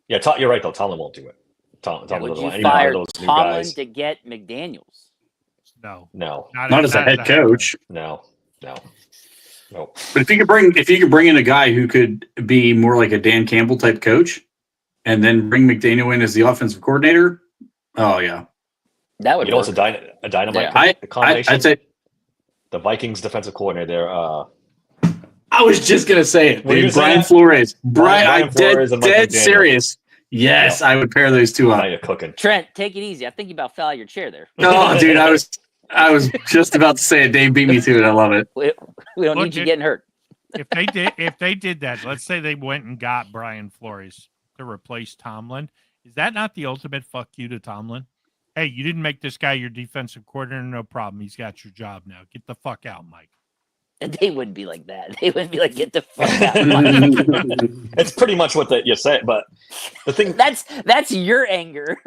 Yeah, you're right, though. Tomlin won't do it. Tomlin Would doesn't you want any one fire of those new Tomlin guys. to get McDaniels? No. No, Not as a head coach. no. Nope. But if you could bring in a guy who could be more like a Dan Campbell type coach, and then bring McDaniel in as the offensive coordinator, oh yeah, That would You know work. what's a dynamite Yeah. combination? I'd say The Vikings defensive coordinator there. I was just gonna say it. Were you Dude, gonna say Brian that? Flores. Brian I'm Flores and Mike dead McDaniel. serious. Yes, I would pair those two Now up. you're cooking. Trent, take it easy. I think you about fell out of your chair there. Oh, dude, I was just about to say it. Dave beat me to it. I love it. We don't Look, need you getting hurt. If they did that, let's say they went and got Brian Flores to replace Tomlin. Is that not the ultimate fuck you to Tomlin? Hey, you didn't make this guy your defensive coordinator, no problem. He's got your job now. Get the fuck out, Mike. And they wouldn't be like that. They wouldn't be like, get the fuck out. It's pretty much what you said, but the thing That's your anger.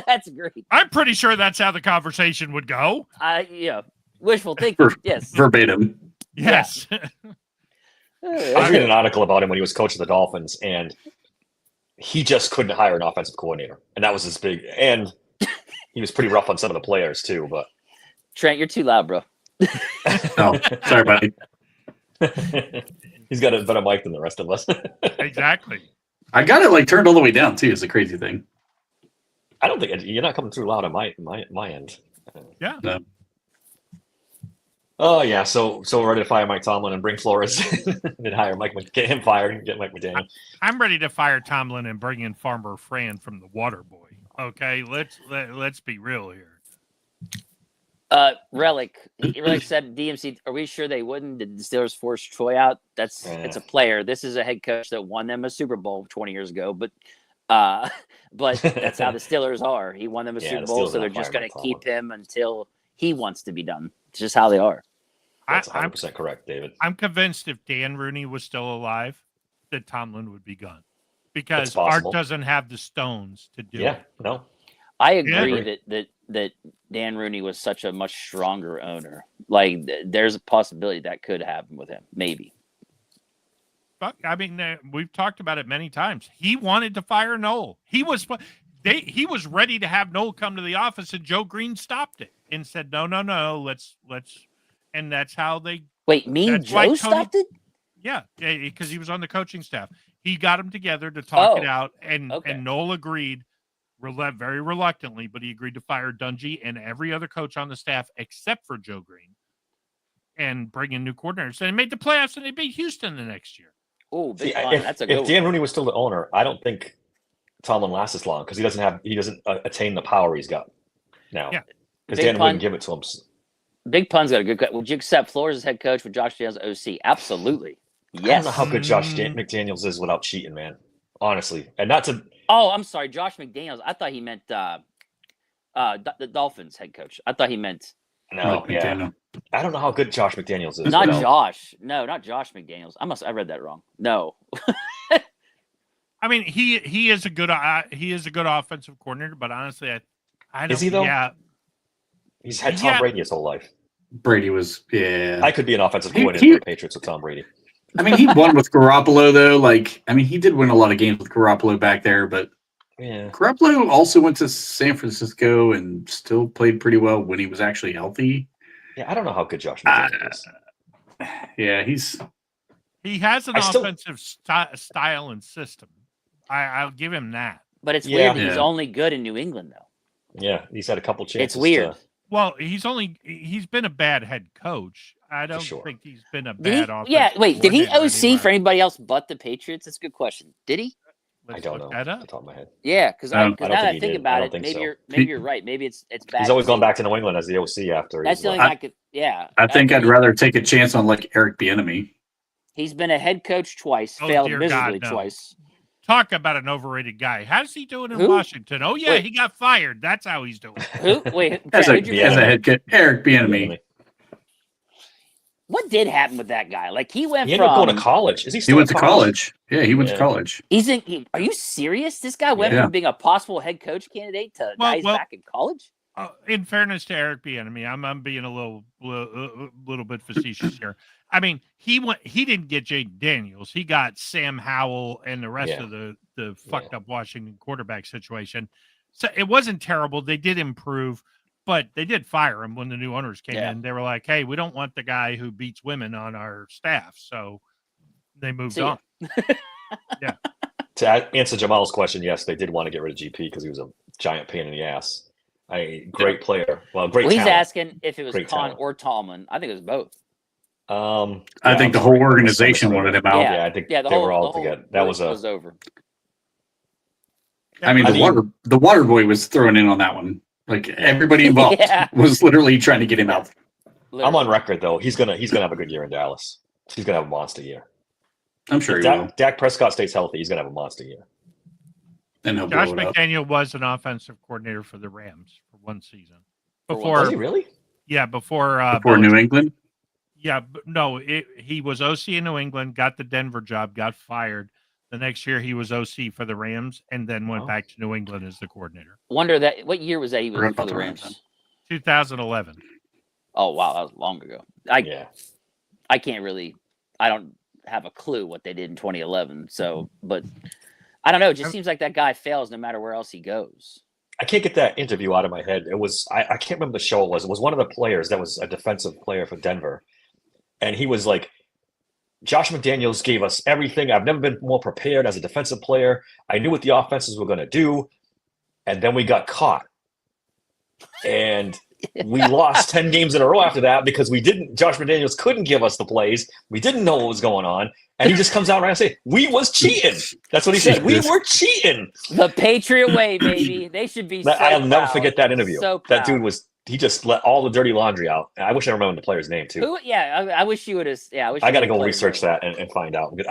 That's great. I'm pretty sure that's how the conversation would go. Yeah. Wishful thinking. Yes. Verbatim. Yes. I was reading an article about him when he was coach of the Dolphins, and he just couldn't hire an offensive coordinator, and that was his big. And he was pretty rough on some of the players too. But Trent, you're too loud, bro. Oh, sorry, buddy. he's got a better mic than the rest of us. Exactly. I got it like turned all the way down too. Is the crazy thing. I don't think you're not coming through loud on my end. Yeah. No. Oh yeah, so we're ready to fire Mike Tomlin and bring Flores and hire get him fired and get Mike McDaniel. I'm ready to fire Tomlin and bring in Farmer Fran from the Water Boy. Okay, let's be real here. Relic said DMC. Are we sure they wouldn't? Did the Steelers force Troy out? It's a player. This is a head coach that won them a Super Bowl 20 years ago, but that's how the Steelers are. He won them a Super Bowl, so they're just going to keep him until he wants to be done. It's just how they are. That's 100% correct, David. I'm convinced if Dan Rooney was still alive, that Tomlin would be gone because Art doesn't have the stones to do it. Yeah, no. I agree that Dan Rooney was such a much stronger owner. Like, there's a possibility that could happen with him, maybe. But, I mean, we've talked about it many times. He wanted to fire Noel. He was ready to have Noel come to the office, and Joe Green stopped it and said, "No, let's." And that's how they. Wait, Joe stopped it? Yeah, because he was on the coaching staff. He got them together to talk it out, and Noel agreed, very reluctantly, but he agreed to fire Dungy and every other coach on the staff except for Joe Green, and bring in new coordinators. And they made the playoffs, and they beat Houston the next year. Oh, that's a good if Dan Rooney was still the owner, I don't think Tomlin lasts as long because he doesn't attain the power he's got now. Yeah, because Dan wouldn't give it to him. Big Pun's got a good. Would you accept Flores as head coach with Josh McDaniels OC? Absolutely. Yes. I don't know how good Josh McDaniels is without cheating, man. Honestly, and not to. Oh, I'm sorry, Josh McDaniels. I thought he meant the Dolphins head coach. I thought he meant. No, yeah. I don't know how good Josh McDaniels is. Not Josh. No, not Josh McDaniels. I read that wrong. No. I mean, he is a good offensive coordinator, but honestly, I don't. Is he though? Yeah. He's had Tom Brady his whole life. Brady was, yeah. I could be an offensive coordinator for the Patriots with Tom Brady. I mean, he won with Garoppolo, though. Like, I mean, he did win a lot of games with Garoppolo back there, but Garoppolo also went to San Francisco and still played pretty well when he was actually healthy. Yeah, I don't know how good Josh McDaniels is. Yeah, he has an offensive style and system. I'll give him that. But it's weird that he's only good in New England, though. Yeah, he's had a couple chances. It's weird. Well, he's been a bad head coach. I don't think he's been a bad offensive. Yeah, wait, did he OC for anybody else but the Patriots? That's a good question. Did he? I don't know. Off the top of my head. Yeah, because now that I think about it, maybe you're right. Maybe it's bad. He's always gone back to New England as the OC after. That's the only thing I could. Yeah, I think I'd rather take a chance on like Eric Bieniemy. He's been a head coach twice, failed miserably twice. Talk about an overrated guy. How's he doing in Washington? Oh yeah, he got fired. That's how he's doing. Who? Wait, as a head coach, Eric Bieniemy. What did happen with that guy? Like he went ended up going to college. Is he? He went to college. Yeah, he went to college. Are you serious? This guy went from being a possible head coach candidate to guys back in college. In fairness to Eric Bieniemy, I'm being a little bit facetious here. I mean, he didn't get Jaden Daniels. He got Sam Howell and the rest of the fucked up Washington quarterback situation. So it wasn't terrible. They did improve, but they did fire him when the new owners came in. They were like, hey, we don't want the guy who beats women on our staff. So they moved on. Yeah. To answer Jamal's question, yes, they did want to get rid of GP because he was a giant pain in the ass. Great player. Well, great talent. He's asking if it was Khan or Tomlin. I think it was both. I think the whole organization wanted him out. Yeah, I think the they whole, were all the whole together. That was over. I mean, the water boy was thrown in on that one. Like everybody involved Yeah. was literally trying to get him out. I'm on record though. He's gonna have a good year in Dallas. He's gonna have a monster year. I'm sure If he will. Dak Prescott stays healthy, he's gonna have a monster year. And he'll Josh blow it up. McDaniel was an offensive coordinator for the Rams for one season. Was he really? Yeah, before New England. Yeah, no, he was OC in New England, got the Denver job, got fired. The next year he was OC for the Rams, and then went back to New England as the coordinator. Wonder that what year was that he was Forgot for about the the Rams? 2011. Oh wow, that was long ago. I can't really. I don't have a clue what they did in 2011. So, but I don't know. It just seems like that guy fails no matter where else he goes. I can't get that interview out of my head. It was I can't remember the show it was. It was one of the players that was a defensive player for Denver. And he was like, Josh McDaniels gave us everything. I've never been more prepared as a defensive player. I knew what the offenses were going to do. And then we got caught. And we lost 10 games in a row after that because Josh McDaniels couldn't give us the plays. We didn't know what was going on. And he just comes out right and say, we was cheating. That's what he said. We were cheating. The Patriot way, baby. They should be. I'll never forget that interview. So that dude he just let all the dirty laundry out. I wish I remember the player's name too. I wish you would have. Yeah, I got to go research that and find out. Wait,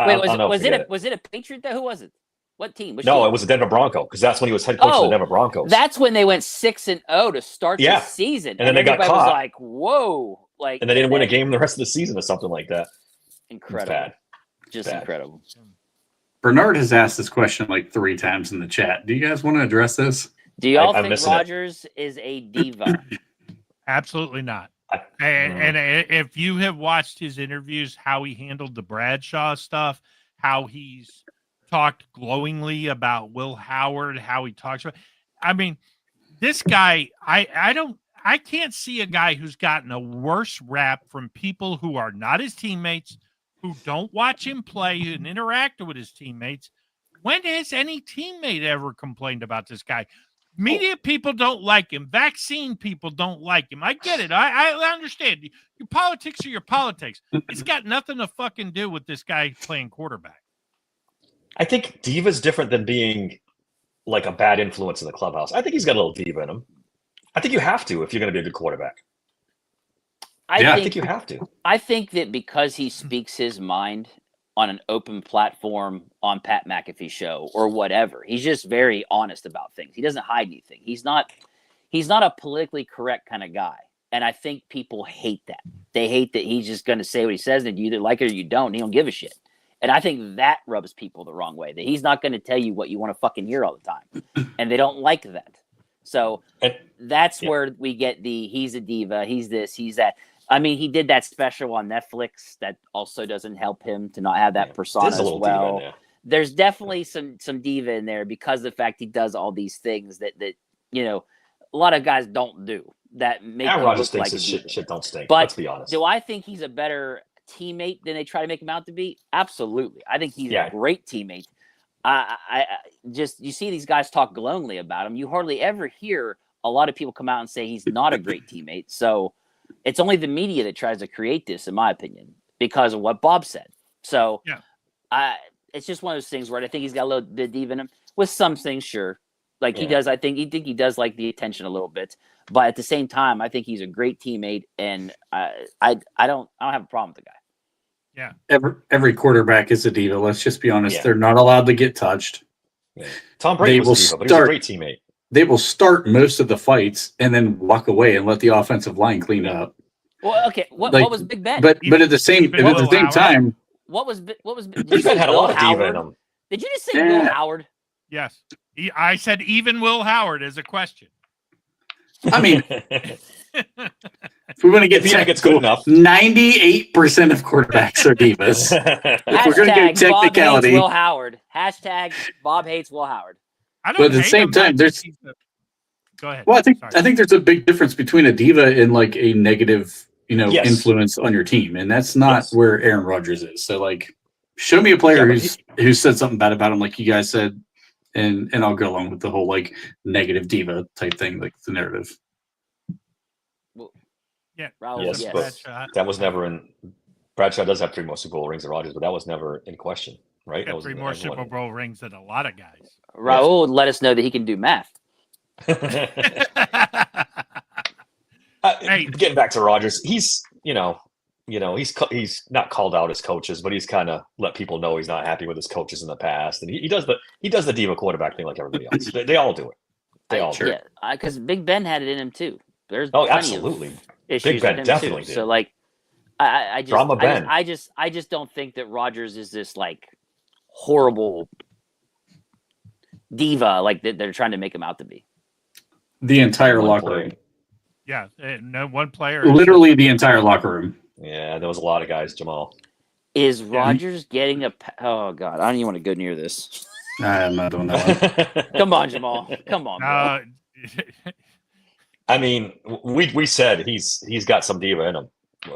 was it a Patriot though? Who was it? What team? Which team? It was the Denver Bronco because that's when he was head coach of the Denver Broncos. That's when they went 6-0 to start the season, and then they got caught. Was like, whoa! Like, and they didn't win a game the rest of the season or something like that. Incredible. Bad. Just bad. Incredible. Bernard has asked this question like 3 times in the chat. Do you guys want to address this? Do y'all think Rodgers is a diva? Absolutely not. And if you have watched his interviews, how he handled the Bradshaw stuff, how he's talked glowingly about Will Howard, how he talks about, I mean, this guy, I can't see a guy who's gotten a worse rap from people who are not his teammates, who don't watch him play and interact with his teammates. When has any teammate ever complained about this guy? Media people don't like him. Vaccine people don't like him. I get it. I understand. Your politics are your politics. It's got nothing to fucking do with this guy playing quarterback. I think diva's different than being like a bad influence in the clubhouse. I think he's got a little diva in him. I think you have to if you're going to be a good quarterback. I think you have to. I think that because he speaks his mind on an open platform on Pat McAfee show or whatever, he's just very honest about things. He doesn't hide anything. He's not a politically correct kind of guy. And I think people hate that. They hate that he's just going to say what he says, and you either like it or you don't. He don't give a shit. And I think that rubs people the wrong way, that he's not going to tell you what you want to fucking hear all the time. And they don't like that. So that's where we get he's a diva, he's this, he's that. I mean, he did that special on Netflix that also doesn't help him to not have that persona as well. There's definitely some diva in there because of the fact he does all these things that you know, a lot of guys don't do. That make him Rodgers look like thinks shit don't stink. But let's be honest. Do I think he's a better teammate than they try to make him out to be? Absolutely. I think he's a great teammate. I just, you see these guys talk glowingly about him. You hardly ever hear a lot of people come out and say he's not a great teammate. So it's only the media that tries to create this, in my opinion, because of what Bob said. So it's just one of those things where I think he's got a little bit diva in him with some things. Sure. Like he does. I think he does like the attention a little bit, but at the same time, I think he's a great teammate, and I don't have a problem with the guy. Yeah. Every quarterback is a diva. Let's just be honest. They're not allowed to get touched. Yeah. Tom Brady was a diva, but he's a great teammate. They will start most of the fights and then walk away and let the offensive line clean up. Well, okay. What was Big Ben? But at the same time, what was Big Ben had a lot of diva in him. Did you just say Will Howard? Yes. I said even Will Howard as a question. I mean, if we want to get it's good enough, 98% of quarterbacks are divas. If we're going to get technicality, Will Howard. Hashtag Bob hates Will Howard. But at the same time, there's. Go ahead. Well, I think there's a big difference between a diva and like a negative, influence on your team, and that's not where Aaron Rodgers is. So, like, show me a player who said something bad about him, like you guys said. And I'll go along with the whole like negative diva type thing, like the narrative. Well, yeah, Raul, yes, but that was never in Bradshaw does have 3 more Super Bowl rings than Rodgers, but that was never in question, right? That Got was 3 more everyone- Super Bowl rings than a lot of guys. Raul let us know that he can do math. Hey. Getting back to Rodgers, he's he's not called out his coaches, but he's kind of let people know he's not happy with his coaches in the past, and he does the diva quarterback thing like everybody else. They all do it. They all do it. Yeah, because Big Ben had it in him too. There's Oh, plenty absolutely. of issues Big Ben with him definitely too. did. So like, I just, Drama Ben. I just don't think that Rodgers is this like horrible diva like that they're trying to make him out to be. The entire One locker player. room. Yeah, no one player. Literally the entire locker room. Yeah, there was a lot of guys, Jamal. Is Rodgers getting a? Oh God, I don't even want to go near this. I'm not doing that one. Come on, Jamal. Come on, bro. I mean, we said he's got some diva in him.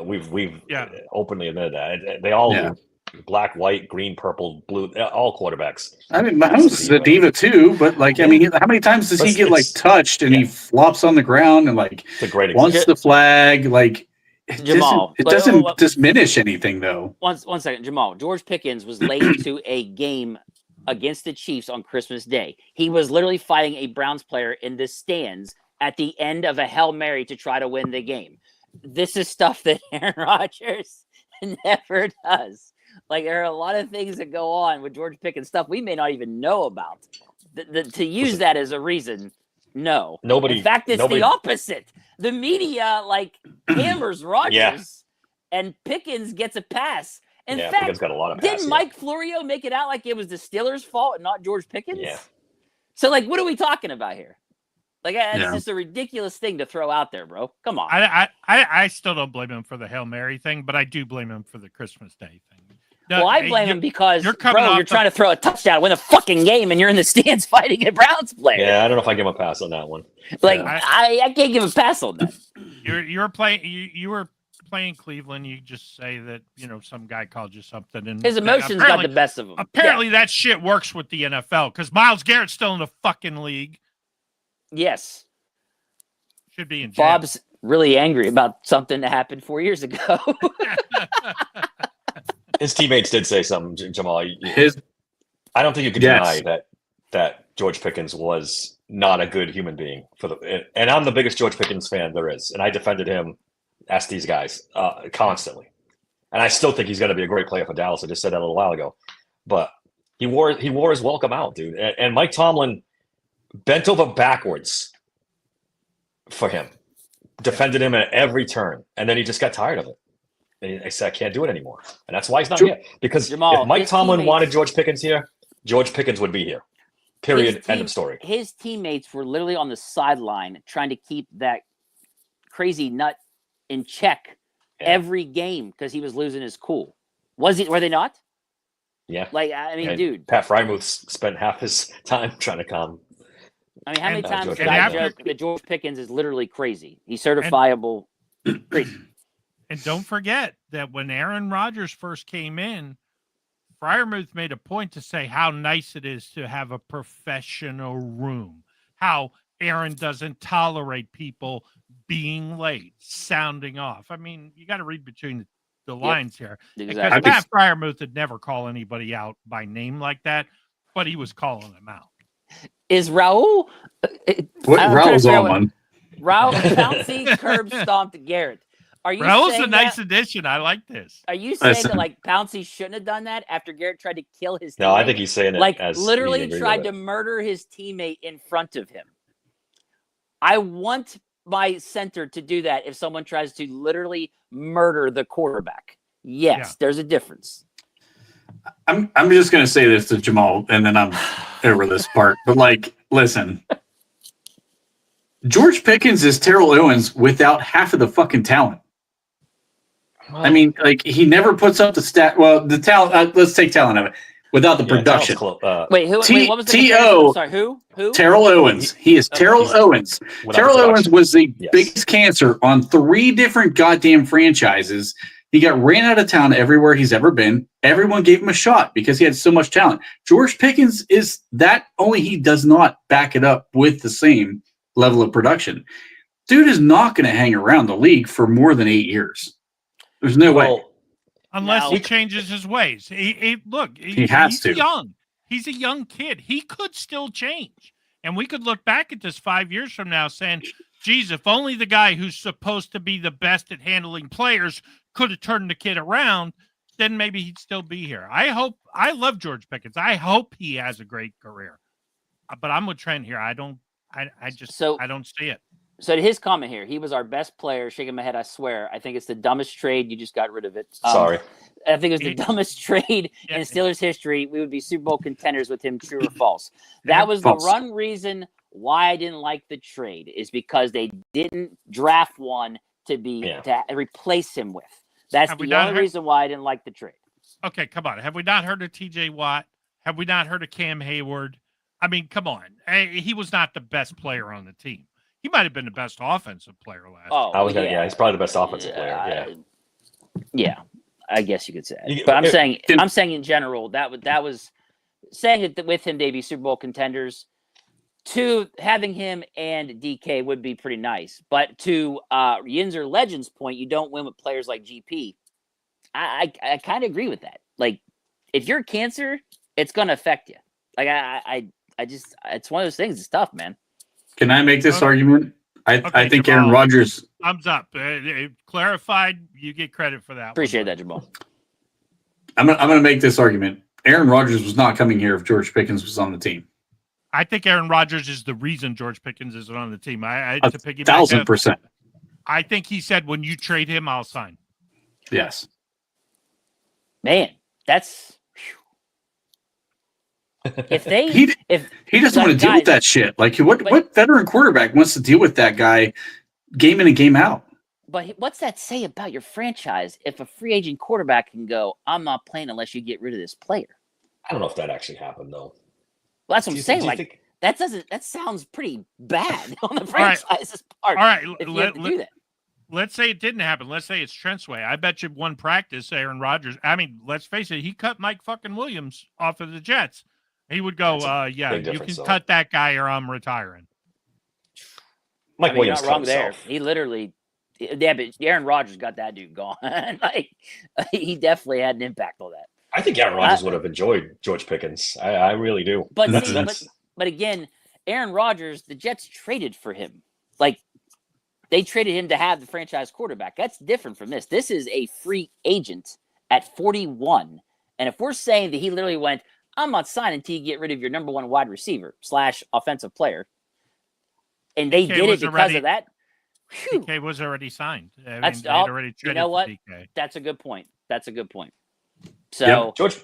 We've Yeah. openly admitted that. They all Yeah. do. Black, white, green, purple, blue, all quarterbacks. I mean, Mahomes is a diva too, but like, I mean, how many times does he get like touched and he flops on the ground and like It's a great example. wants the flag? Like, it Jamal, doesn't diminish anything though. One second, Jamal. George Pickens was late to a game against the Chiefs on Christmas Day. He was literally fighting a Browns player in the stands at the end of a Hail Mary to try to win the game. This is stuff that Aaron Rodgers never does. Like, there are a lot of things that go on with George Pickens stuff we may not even know about. To use that as a reason, no. In fact, it's the opposite. The media, like, hammers Rodgers, and Pickens gets a pass. In fact, Pickens got a lot of passes. didn't Mike Florio make it out like it was the Steelers' fault and not George Pickens? Yeah. So, like, what are we talking about here? Like, it's Yeah. just a ridiculous thing to throw out there, bro. Come on. I still don't blame him for the Hail Mary thing, but I do blame him for the Christmas Day thing. Well, I blame him because, you're coming off you're trying to throw a touchdown, win a fucking game, and you're in the stands fighting a Browns player. Yeah, I don't know if I give him a pass on that one. Like, Yeah. I can't give a pass on that. You were playing Cleveland. You just say that some guy called you something, and His emotions got the best of him. Apparently, that shit works with the NFL because Myles Garrett's still in the fucking league. Yes. Should be in jail. Bob's really angry about something that happened 4 years ago. His teammates did say something, Jamal. I don't think you can Yes. deny that George Pickens was not a good human being and I'm the biggest George Pickens fan there is, and I defended him. Ask these guys constantly, and I still think he's going to be a great player for Dallas. I just said that a little while ago, but he wore his welcome out, dude. And Mike Tomlin bent over backwards for him, defended him at every turn, and then he just got tired of it. And he said, "I can't do it anymore," and that's why he's not here. Because Jamal, if Mike his Tomlin teammates- wanted George Pickens here, George Pickens would be here. Period. End of story. His teammates were literally on the sideline trying to keep that crazy nut in check every game because he was losing his cool. Were they not? Yeah. Like, I mean, And dude. Pat Frymuth spent half his time trying to calm. I mean, how many And- times George did I Pickens. joke that George Pickens is literally crazy? He's certifiable crazy. And don't forget that when Aaron Rodgers first came in, Fryermuth made a point to say how nice it is to have a professional room, how Aaron doesn't tolerate people being late, sounding off. I mean, you got to read between the lines here. Because Exactly. Pat Fryermuth would never call anybody out by name like that, but he was calling them out. Is Raul? What I'm trying to Raul's figure out on what- one? Raul Pouncey curb stomped Garrett. Are you Raul's saying a nice that? addition. I like this. Are you saying that Listen. like Pouncey shouldn't have done that after Garrett tried to kill his teammate? No, I think he's saying it like as literally he agreed tried with to it. murder his teammate in front of him. I want my center to do that if someone tries to literally murder the quarterback. Yes, Yeah. there's a difference. I'm just gonna say this to Jamal, and then I'm over this part. But like, listen, George Pickens is Terrell Owens without half of the fucking talent. I mean, like he never puts up the stat. Well, the talent. Let's take talent of it without the production. Wait, who? T- wait, what was the T.O. comparison? I'm sorry, who? Who? Terrell Owens. He is Terrell Owens. Terrell Owens was the Yes. biggest cancer on 3 different goddamn franchises. He got ran out of town everywhere he's ever been. Everyone gave him a shot because he had so much talent. George Pickens is that, only he does not back it up with the same level of production. Dude is not going to hang around the league for more than 8 years. There's no way. unless Now- he changes his ways. Look, He has he's to. young. He's a young kid. He could still change. And we could look back at this 5 years from now saying, geez, if only the guy who's supposed to be the best at handling players could have turned the kid around, then maybe he'd still be here. I love George Pickens. I hope he has a great career. But I'm with Trent here. I don't see it. So to his comment here, he was our best player. Shaking my head, I swear. I think it's the dumbest trade. You just got rid of it. Sorry. I think it was the dumbest trade Yeah. in Steelers history. We would be Super Bowl contenders with him, true or false. That was False. the one reason why I didn't like the trade, is because they didn't draft one to replace him with. That's Have we the not only heard- reason why I didn't like the trade. Okay, come on. Have we not heard of TJ Watt? Have we not heard of Cam Hayward? I mean, come on. He was not the best player on the team. He might have been the best offensive player last year. Yeah, he's probably the best offensive player. Yeah. Yeah, I guess you could say. You- But I'm if- saying in general that was saying it with him they'd be Super Bowl contenders. To having him and DK would be pretty nice. But to Yinzer Legend's point, you don't win with players like GP. I kind of agree with that. Like, if you're cancer, it's gonna affect you. Like I just, it's one of those things. It's tough, man. Can I make this Okay. argument? I Okay, think Jamal. Aaron Rodgers. Thumbs up. Clarified. You get credit for that. Appreciate that, Jamal. I'm gonna make this argument. Aaron Rodgers was not coming here if George Pickens was on the team. I think Aaron Rodgers is the reason George Pickens isn't on the team. To piggyback 1,000%. I think he said, when you trade him, I'll sign. Yes. Man, that's if they He if He doesn't Like, want to deal with guys- that shit. Like what But- what veteran quarterback wants to deal with that guy game in and game out? but what's that say about your franchise if a free agent quarterback can go, I'm not playing unless you get rid of this player? I don't know if that actually happened though. Well, that's what Do I'm you- saying. do you Like think- that sounds pretty bad on the right. franchise's part. All right. if you have to do that. Let's say it didn't happen. Let's say it's Trent's way. I bet you one practice, Aaron Rodgers. I mean, let's face it. He cut Mike fucking Williams off of the Jets. He would go, That's yeah, big you difference, can though. cut that guy or I'm retiring. Mike I mean, Williams you're not wrong cut there. himself. He literally, yeah, but Aaron Rodgers got that dude gone. Like he definitely had an impact on that. I think Aaron Rodgers would have enjoyed George Pickens. I really do. But That's- see, that's- but again, Aaron Rodgers, the Jets traded for him. Like they traded him to have the franchise quarterback. That's different from this. This is a free agent at 41. And if we're saying that he literally went, I'm not signing until you get rid of your number one wide receiver / offensive player, and they DK did it was because already- of that. Whew, DK was already signed. I mean, That's- they'd oh, already you traded know for what? DK. that's a good point. That's a good point. So Yeah. George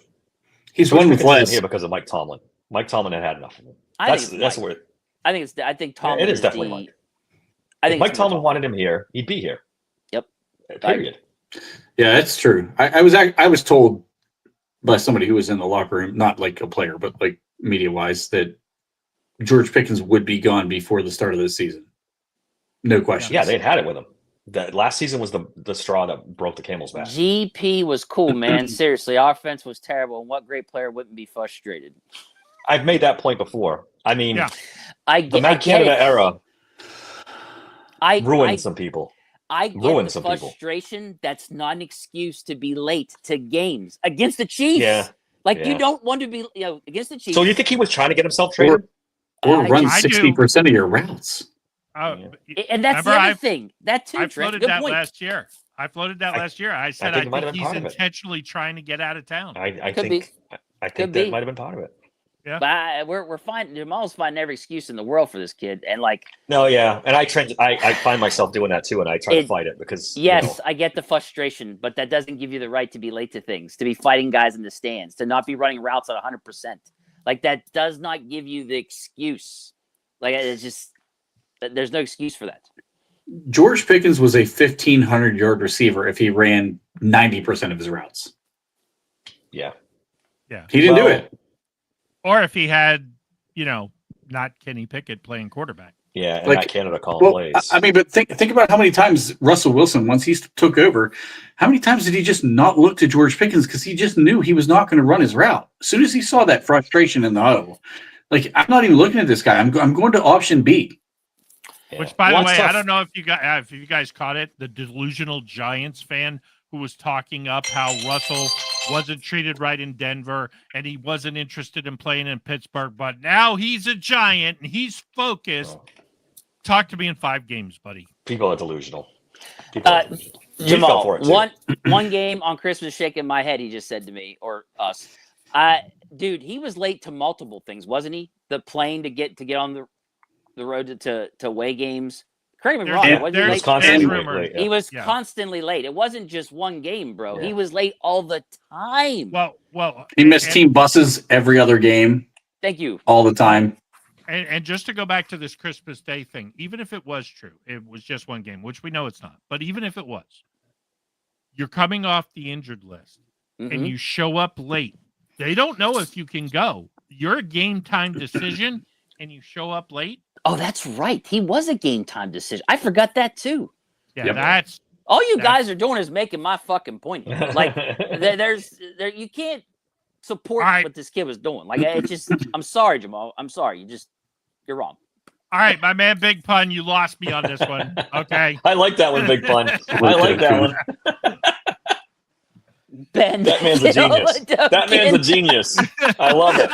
He's George one with Pickens isn't less. here because of Mike Tomlin. Mike Tomlin had enough of him. I That's think it's Mike. where I think Tomlin. it is definitely Mike. I If think Mike it's more Tomlin wanted him here, he'd be here. Yep. Period. Yeah, that's true. I was told by somebody who was in the locker room, not like a player, but like media wise, that George Pickens would be gone before the start of the season. No question. Yeah, they'd had it with him. That last season was the straw that broke the camel's back. GP was cool, man. Seriously, offense was terrible, and what great player wouldn't be frustrated? I've made that point before. I mean, Yeah. I the get, I Matt get Canada it. era I ruined some people. I get ruined the some people. frustration. That's not an excuse to be late to games against the Chiefs. Yeah. Like Yeah. you don't want to be, against the Chiefs. So you think he was trying to get himself traded? Or I run I do. 60% of your routes. and that's the Remember, other thing. That too, I Trent. floated Good that point. last year. I floated that I- last year. I said think I it might think have been he's part of it. intentionally trying to get out of town. I Could think I Could think be. that might have been part of it. But we're finding Jamal's finding every excuse in the world for this kid, and like No, yeah, and I find myself doing that too, and I try to fight it because yes, I get the frustration, but that doesn't give you the right to be late to things, to be fighting guys in the stands, to not be running routes at 100%. Like that does not give you the excuse. Like it's just there's no excuse for that. George Pickens was a 1,500-yard receiver if he ran 90% of his routes. yeah. He didn't do Well, it. Or if he had, not Kenny Pickett playing quarterback. Yeah, and Like, Matt Canada calling Well, plays. I mean, but think about how many times Russell Wilson, once he took over, how many times did he just not look to George Pickens because he just knew he was not going to run his route? As soon as he saw that frustration in the huddle, like, I'm not even looking at this guy. I'm going to option B. Yeah. Which, by Well, the way, it's I tough. don't know if you guys caught it. The delusional Giants fan who was talking up how Russell wasn't treated right in Denver and he wasn't interested in playing in Pittsburgh, but now he's a Giant and he's focused. Talk to me in 5 games, buddy. People are delusional. People are delusional. We fell Jamal, for it, too. one game on Christmas shaking my head, he just said to me, or us. Dude, he was late to multiple things, wasn't he? The plane to get on the road to away games. Correct me if I'm wrong. Wasn't he There's late? constantly rumor. late, yeah. He was Yeah. constantly late. It wasn't just one game, bro. Yeah. He was late all the time. Well, He missed team buses every other game, Thank you. all the time. And just to go back to this Christmas Day thing, even if it was true, it was just one game, which we know it's not. But even if it was, you're coming off the injured list Mhm. and you show up late. They don't know if you can go. You're a game time decision and you show up late. Oh, that's right. He was a game time decision. I forgot that too. Yeah, Yep. that's All you That's- guys are doing is making my fucking point. here. Like there, you can't support All right. what this kid was doing. Like it's just, I'm sorry, Jamal. I'm sorry. You're wrong. all right, my man. Big Pun, you lost me on this one. Okay. I like that one, Big Pun. I like that one. Ben, That man's a genius. That man's a genius. I love it.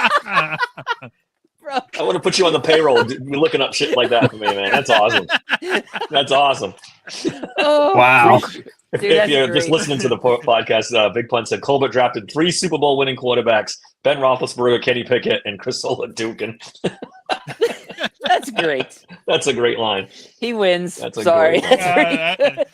Bro. I want to put you on the payroll. You're looking up shit like that for me, man. That's awesome. That's awesome. Oh, Wow. Dude, If that's you're just great. listening to the podcast, Big Pun said Colbert drafted 3 Super Bowl winning quarterbacks: Ben Roethlisberger, Kenny Pickett, and Chris Oladukin. That's great. That's a great line. He wins. That's a Sorry. great That's pretty good.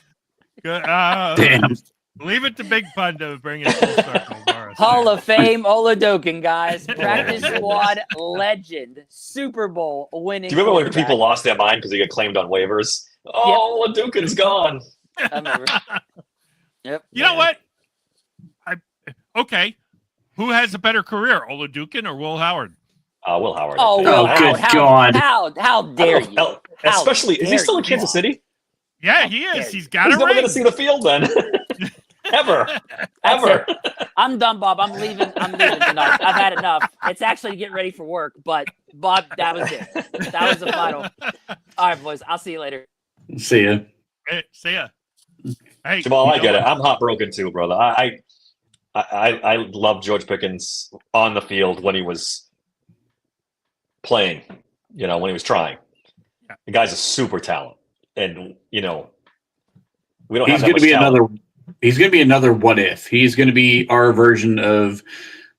Good. Damn. Leave it to Big Pun to bring it full circle. Morris. Hall of Fame Oladokin, guys. Practice squad legend. Super Bowl winning. Do you remember when quarterback. people lost their mind because he got claimed on waivers? Oh, Oladukin's gone. I remember. Yep. You know what? Okay. Who has a better career, Oladukin or Will Howard? Will Howard. I Oh, think. Will Oh, good Howard. God. How dare you? How Especially, is he dare still in you. Kansas City? Yeah, he is. He's got He's a never ring. going to see the field then. Ever. That's Ever. it. I'm done, Bob. I'm leaving tonight. I've had enough. It's actually getting ready for work, but Bob, that was it. That was the final. All right, boys. I'll see you later. See ya. Hey, see ya. Hey, Jamal, you I know get it. what? I'm heartbroken too, brother. I love George Pickens on the field when he was playing, when he was trying. Yeah. The guy's a super talent. And, we don't He's have that going to much be talent. He's going to be another what if. He's going to be our version of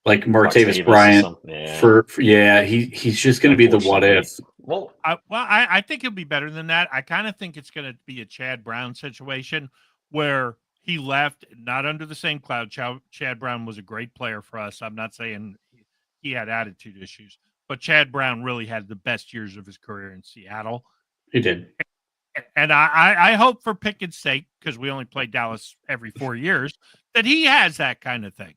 like Martavis Martavis or Bryant. something. Yeah. For he's just going to be the what if. Well, I think he'll be better than that. I kind of think it's going to be a Chad Brown situation where he left not under the same cloud. Chad Brown was a great player for us. I'm not saying he had attitude issues, but Chad Brown really had the best years of his career in Seattle. He did. And I hope for Pickett's sake, because we only play Dallas every 4 years, that he has that kind of thing.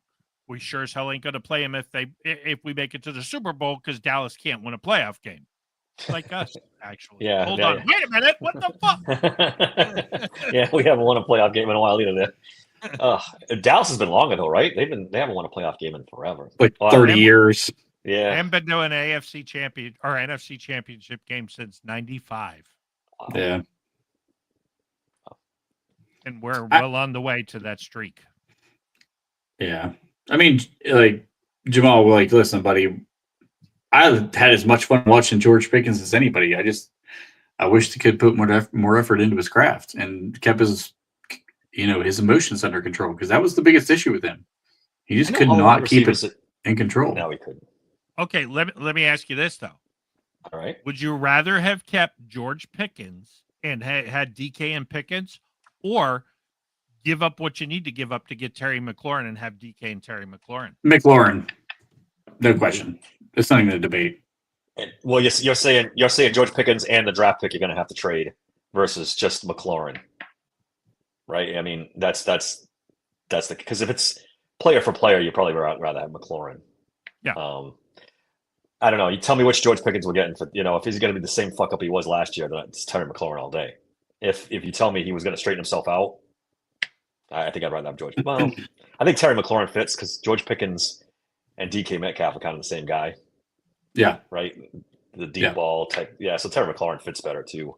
We sure as hell ain't going to play him if we make it to the Super Bowl because Dallas can't win a playoff game. Like us, actually. Yeah, Hold yeah, on. yeah. Wait a minute. What the fuck? yeah, we haven't won a playoff game in a while either. Dallas has been longer though, right? They haven't won a playoff game in forever. Like Well, 30 years. They Yeah. haven't been doing an AFC champion or NFC championship game since '95, Yeah. and we're well on the way to that streak. Yeah. I mean, like, Jamal, like, listen, buddy, I had as much fun watching George Pickens as anybody. I wish the kid put more effort into his craft and kept his emotions under control, because that was the biggest issue with him. He just could not keep it in control. No, we couldn't. Okay, let me ask you this though: All right. would you rather have kept George Pickens and had DK and Pickens, or give up what you need to give up to get Terry McLaurin and have DK and Terry McLaurin? McLaurin, no question. It's not even a debate. Well, you're saying George Pickens and the draft pick you're going to have to trade versus just McLaurin, right? I mean, that's the because if it's player for player, you probably rather have McLaurin. Yeah. I don't know. You tell me which George Pickens we're getting for if he's going to be the same fuck up he was last year, then it's Terry McLaurin all day. If you tell me he was going to straighten himself out, I think I'd rather have George. Well, I think Terry McLaurin fits because George Pickens and DK Metcalf are kind of the same guy. Yeah. Right? The deep ball type. Yeah, so Terry McLaurin fits better too.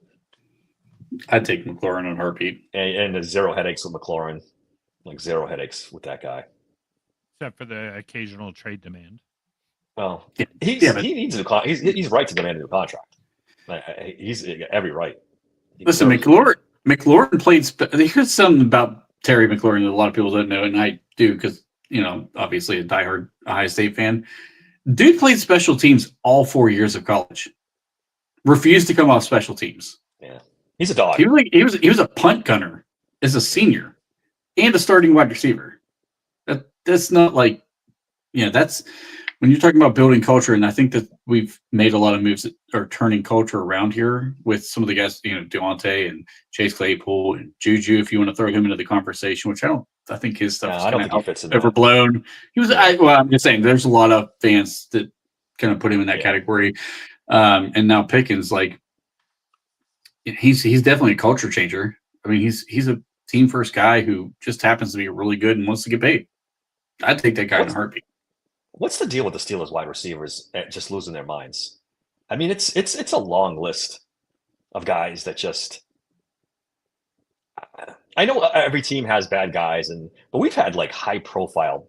I'd take McLaurin on a heartbeat. And there's zero headaches with McLaurin. Like zero headaches with that guy. except for the occasional trade demand. Well, Yeah, but- he needs a he's right to demand a new contract. He's every right. Listen, McLaurin played. Here's something about Terry McLaurin that a lot of people don't know, and I do because obviously a diehard Ohio State fan. Dude played special teams all 4 years of college. Refused to come off special teams. Yeah, he's a dog. He was a punt gunner as a senior and a starting wide receiver. That's not like, that's when you're talking about building culture. And I think that we've made a lot of moves that are turning culture around here with some of the guys, Deontay and Chase Claypool and Juju, if you want to throw him into the conversation, which I think his stuff I don't is think he fits in overblown. He was, I'm just saying there's a lot of fans that kind of put him in that category. And now Pickens, like, he's definitely a culture changer. I mean, he's a team first guy who just happens to be really good and wants to get paid. I'd take that guy in a heartbeat. What's the deal with the Steelers wide receivers just losing their minds? I mean, it's a long list of guys that just. I know every team has bad guys, but we've had like high profile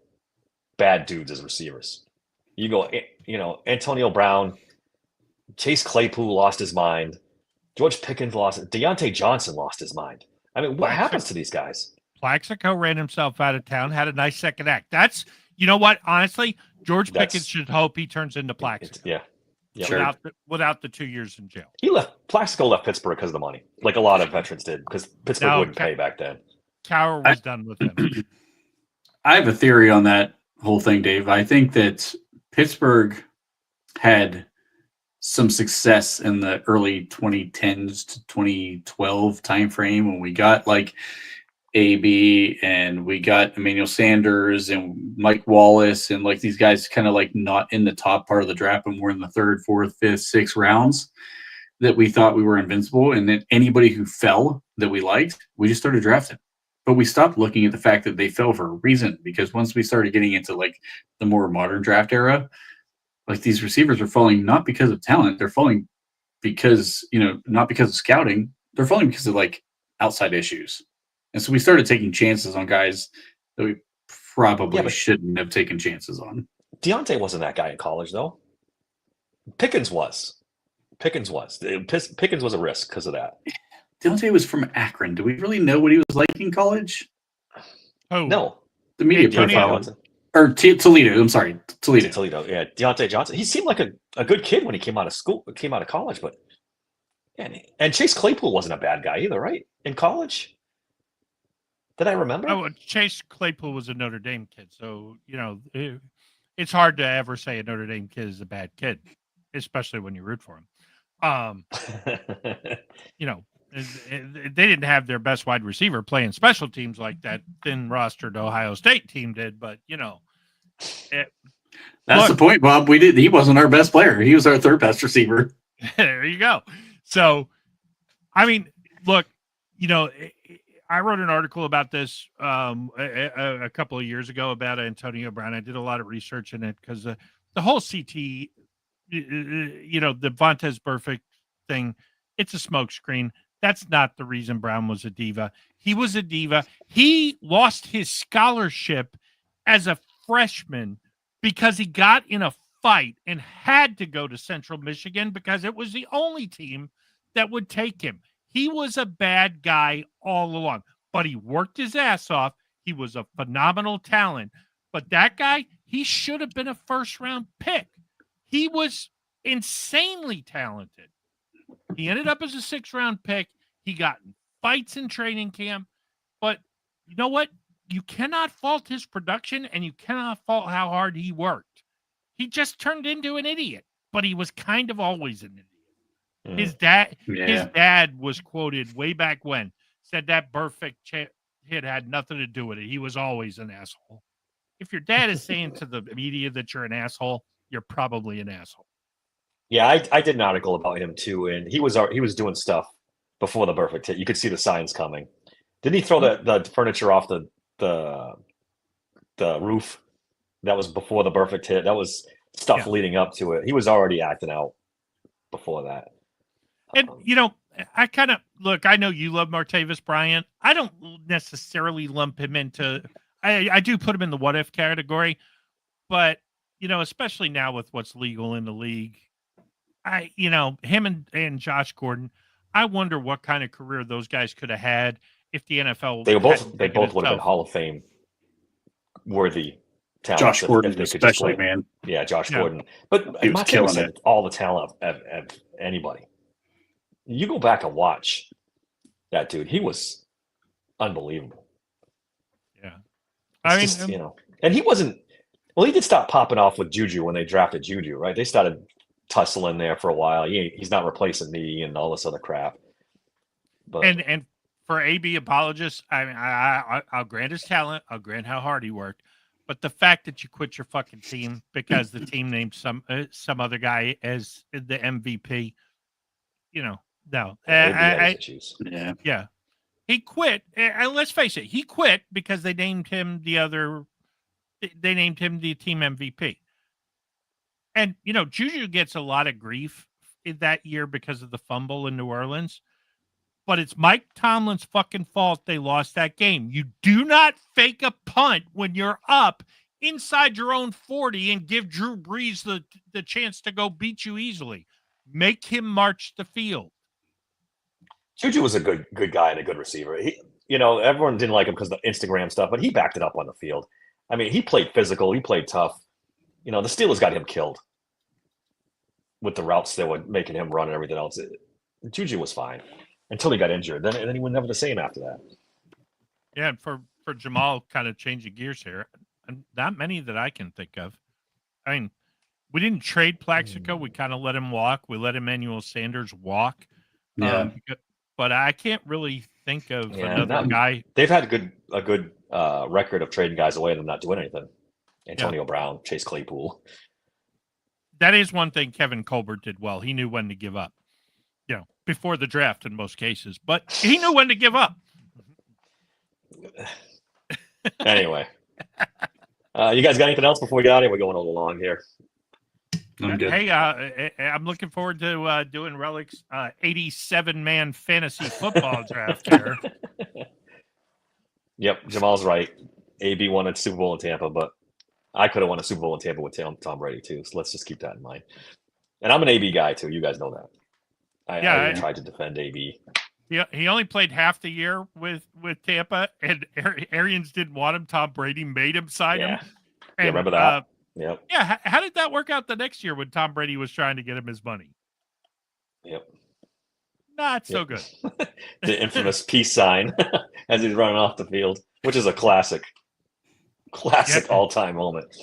bad dudes as receivers. You go, Antonio Brown, Chase Claypool lost his mind, George Pickens Deontay Johnson lost his mind. I mean, what happens to these guys? Plaxico ran himself out of town, had a nice second act. That's, you know what? Honestly, George Pickens should hope he turns into Plaxico. Yeah. Sure. Without the 2 years in jail. Plaxico left Pittsburgh because of the money, like a lot of veterans did, because Pittsburgh wouldn't pay back then. Cowher was done with him. I have a theory on that whole thing, Dave. I think that Pittsburgh had some success in the early 2010s to 2012 timeframe when we got like AB and we got Emmanuel Sanders and Mike Wallace and like these guys kind of like not in the top part of the draft, but more in the 3rd, 4th, 5th, 6th rounds, that we thought we were invincible. And then anybody who fell that we liked, we just started drafting. But we stopped looking at the fact that they fell for a reason, because once we started getting into like the more modern draft era, like these receivers are falling not because of talent. They're falling because, not because of scouting. They're falling because of like outside issues. And so we started taking chances on guys that we probably shouldn't have taken chances on. Deontay wasn't that guy in college, though. Pickens was. Pickens was a risk because of that. Deontay was from Akron. Do we really know what he was like in college? Oh, no. The media profile. Or Toledo. I'm sorry. Toledo. Yeah. Deontay Johnson. He seemed like a good kid when he came out of college, but and Chase Claypool wasn't a bad guy either, right? In college? Did I remember? Oh, Chase Claypool was a Notre Dame kid. So, it's hard to ever say a Notre Dame kid is a bad kid, especially when you root for him. They didn't have their best wide receiver playing special teams like that thin rostered Ohio State team did, but that's the point, Bob. He wasn't our best player. He was our 3rd best receiver. There you go. So, I mean, look, I wrote an article about this a couple of years ago about Antonio Brown. I did a lot of research in it because the whole CT, the Vontaze Burfict thing, it's a smokescreen. That's not the reason Brown was a diva. He was a diva. He lost his scholarship as a freshman because he got in a fight and had to go to Central Michigan because it was the only team that would take him. He was a bad guy all along, but he worked his ass off. He was a phenomenal talent. But that guy, he should have been a 1st-round pick. He was insanely talented. He ended up as a 6th-round pick. He got in fights in training camp. But you know what? You cannot fault his production, and you cannot fault how hard he worked. He just turned into an idiot, but he was kind of always an idiot. His dad was quoted way back when, said that Burfict hit had nothing to do with it. He was always an asshole. If your dad is saying to the media that you're an asshole, you're probably an asshole. Yeah, I did an article about him too, and he was doing stuff before the Burfict hit. You could see the signs coming. Didn't he throw the furniture off the roof? That was before the Burfict hit. That was stuff leading up to it. He was already acting out before that. And I kind of look. I know you love Martavis Bryant. I don't necessarily lump him into. I do put him in the what if category, but especially now with what's legal in the league, him and Josh Gordon. I wonder what kind of career those guys could have had if the NFL. They both would have been itself. Hall of Fame worthy talent. Josh Gordon, if they could especially, just play. man. Yeah, Josh Gordon. But He was killing it. All the talent of anybody. You go back and watch that dude. He was unbelievable. Yeah. It's just, and he wasn't. Well, he did stop popping off with Juju when they drafted Juju, right? They started tussling there for a while. He's not replacing me and all this other crap. But And for AB apologists, I'll grant his talent. I'll grant how hard he worked. But the fact that you quit your fucking team because the team named some other guy as the MVP, no. Yeah. He quit. And let's face it, he quit because they named him the team MVP. And, Juju gets a lot of grief in that year because of the fumble in New Orleans. But it's Mike Tomlin's fucking fault they lost that game. You do not fake a punt when you're up inside your own 40 and give Drew Brees the chance to go beat you easily. Make him march the field. Juju was a good guy and a good receiver. Everyone didn't like him because of the Instagram stuff, but he backed it up on the field. I mean, he played physical. He played tough. The Steelers got him killed with the routes they were making him run and everything else. Juju was fine until he got injured. Then he was never the same after that. Yeah, and for Jamal kind of changing gears here, not many that I can think of. I mean, we didn't trade Plaxico. We kind of let him walk. We let Emmanuel Sanders walk. Yeah. But I can't really think of another guy. They've had a good record of trading guys away and them not doing anything. Antonio Brown, Chase Claypool. That is one thing Kevin Colbert did well. He knew when to give up. Before the draft in most cases, but he knew when to give up. Anyway, you guys got anything else before we get out of here? We're going a little long here. I'm good. Hey, I'm looking forward to doing Relic's 87-man fantasy football draft here. Yep, Jamal's right. AB won a Super Bowl in Tampa, but I could have won a Super Bowl in Tampa with Tom Brady too. So let's just keep that in mind. And I'm an AB guy too. You guys know that. I tried to defend AB. He only played half the year with Tampa, and Arians didn't want him. Tom Brady made him sign him. And, remember that? Yep. Yeah. How did that work out the next year when Tom Brady was trying to get him his money? Yep. Not so good. The infamous peace sign as he's running off the field, which is a classic all-time moment.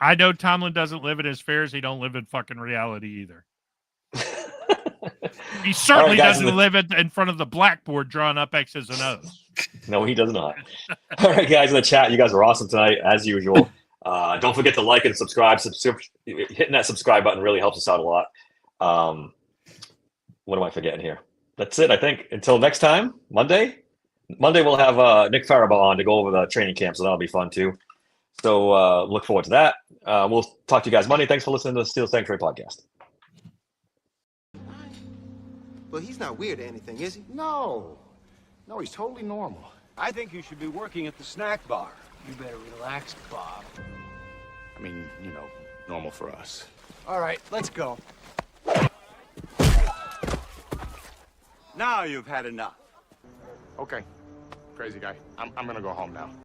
I know Tomlin doesn't live in his fears. He don't live in fucking reality either. He certainly doesn't live in front of the blackboard drawing up X's and O's. No, he does not. All right, guys in the chat, you guys are awesome tonight, as usual. Don't forget to like and subscribe. Hitting that subscribe button really helps us out a lot. What am I forgetting here? That's it, I think. Until next time, Monday we'll have Nick Farabaugh on to go over the training camp, so that'll be fun too. So look forward to that. We'll talk to you guys Monday. Thanks for listening to the Steel Sanctuary podcast. Well, he's not weird or anything, is he? No, he's totally normal. I think you should be working at the snack bar. You better relax, Bob. I mean, normal for us. All right, let's go. Now you've had enough. Okay, crazy guy. I'm gonna go home now.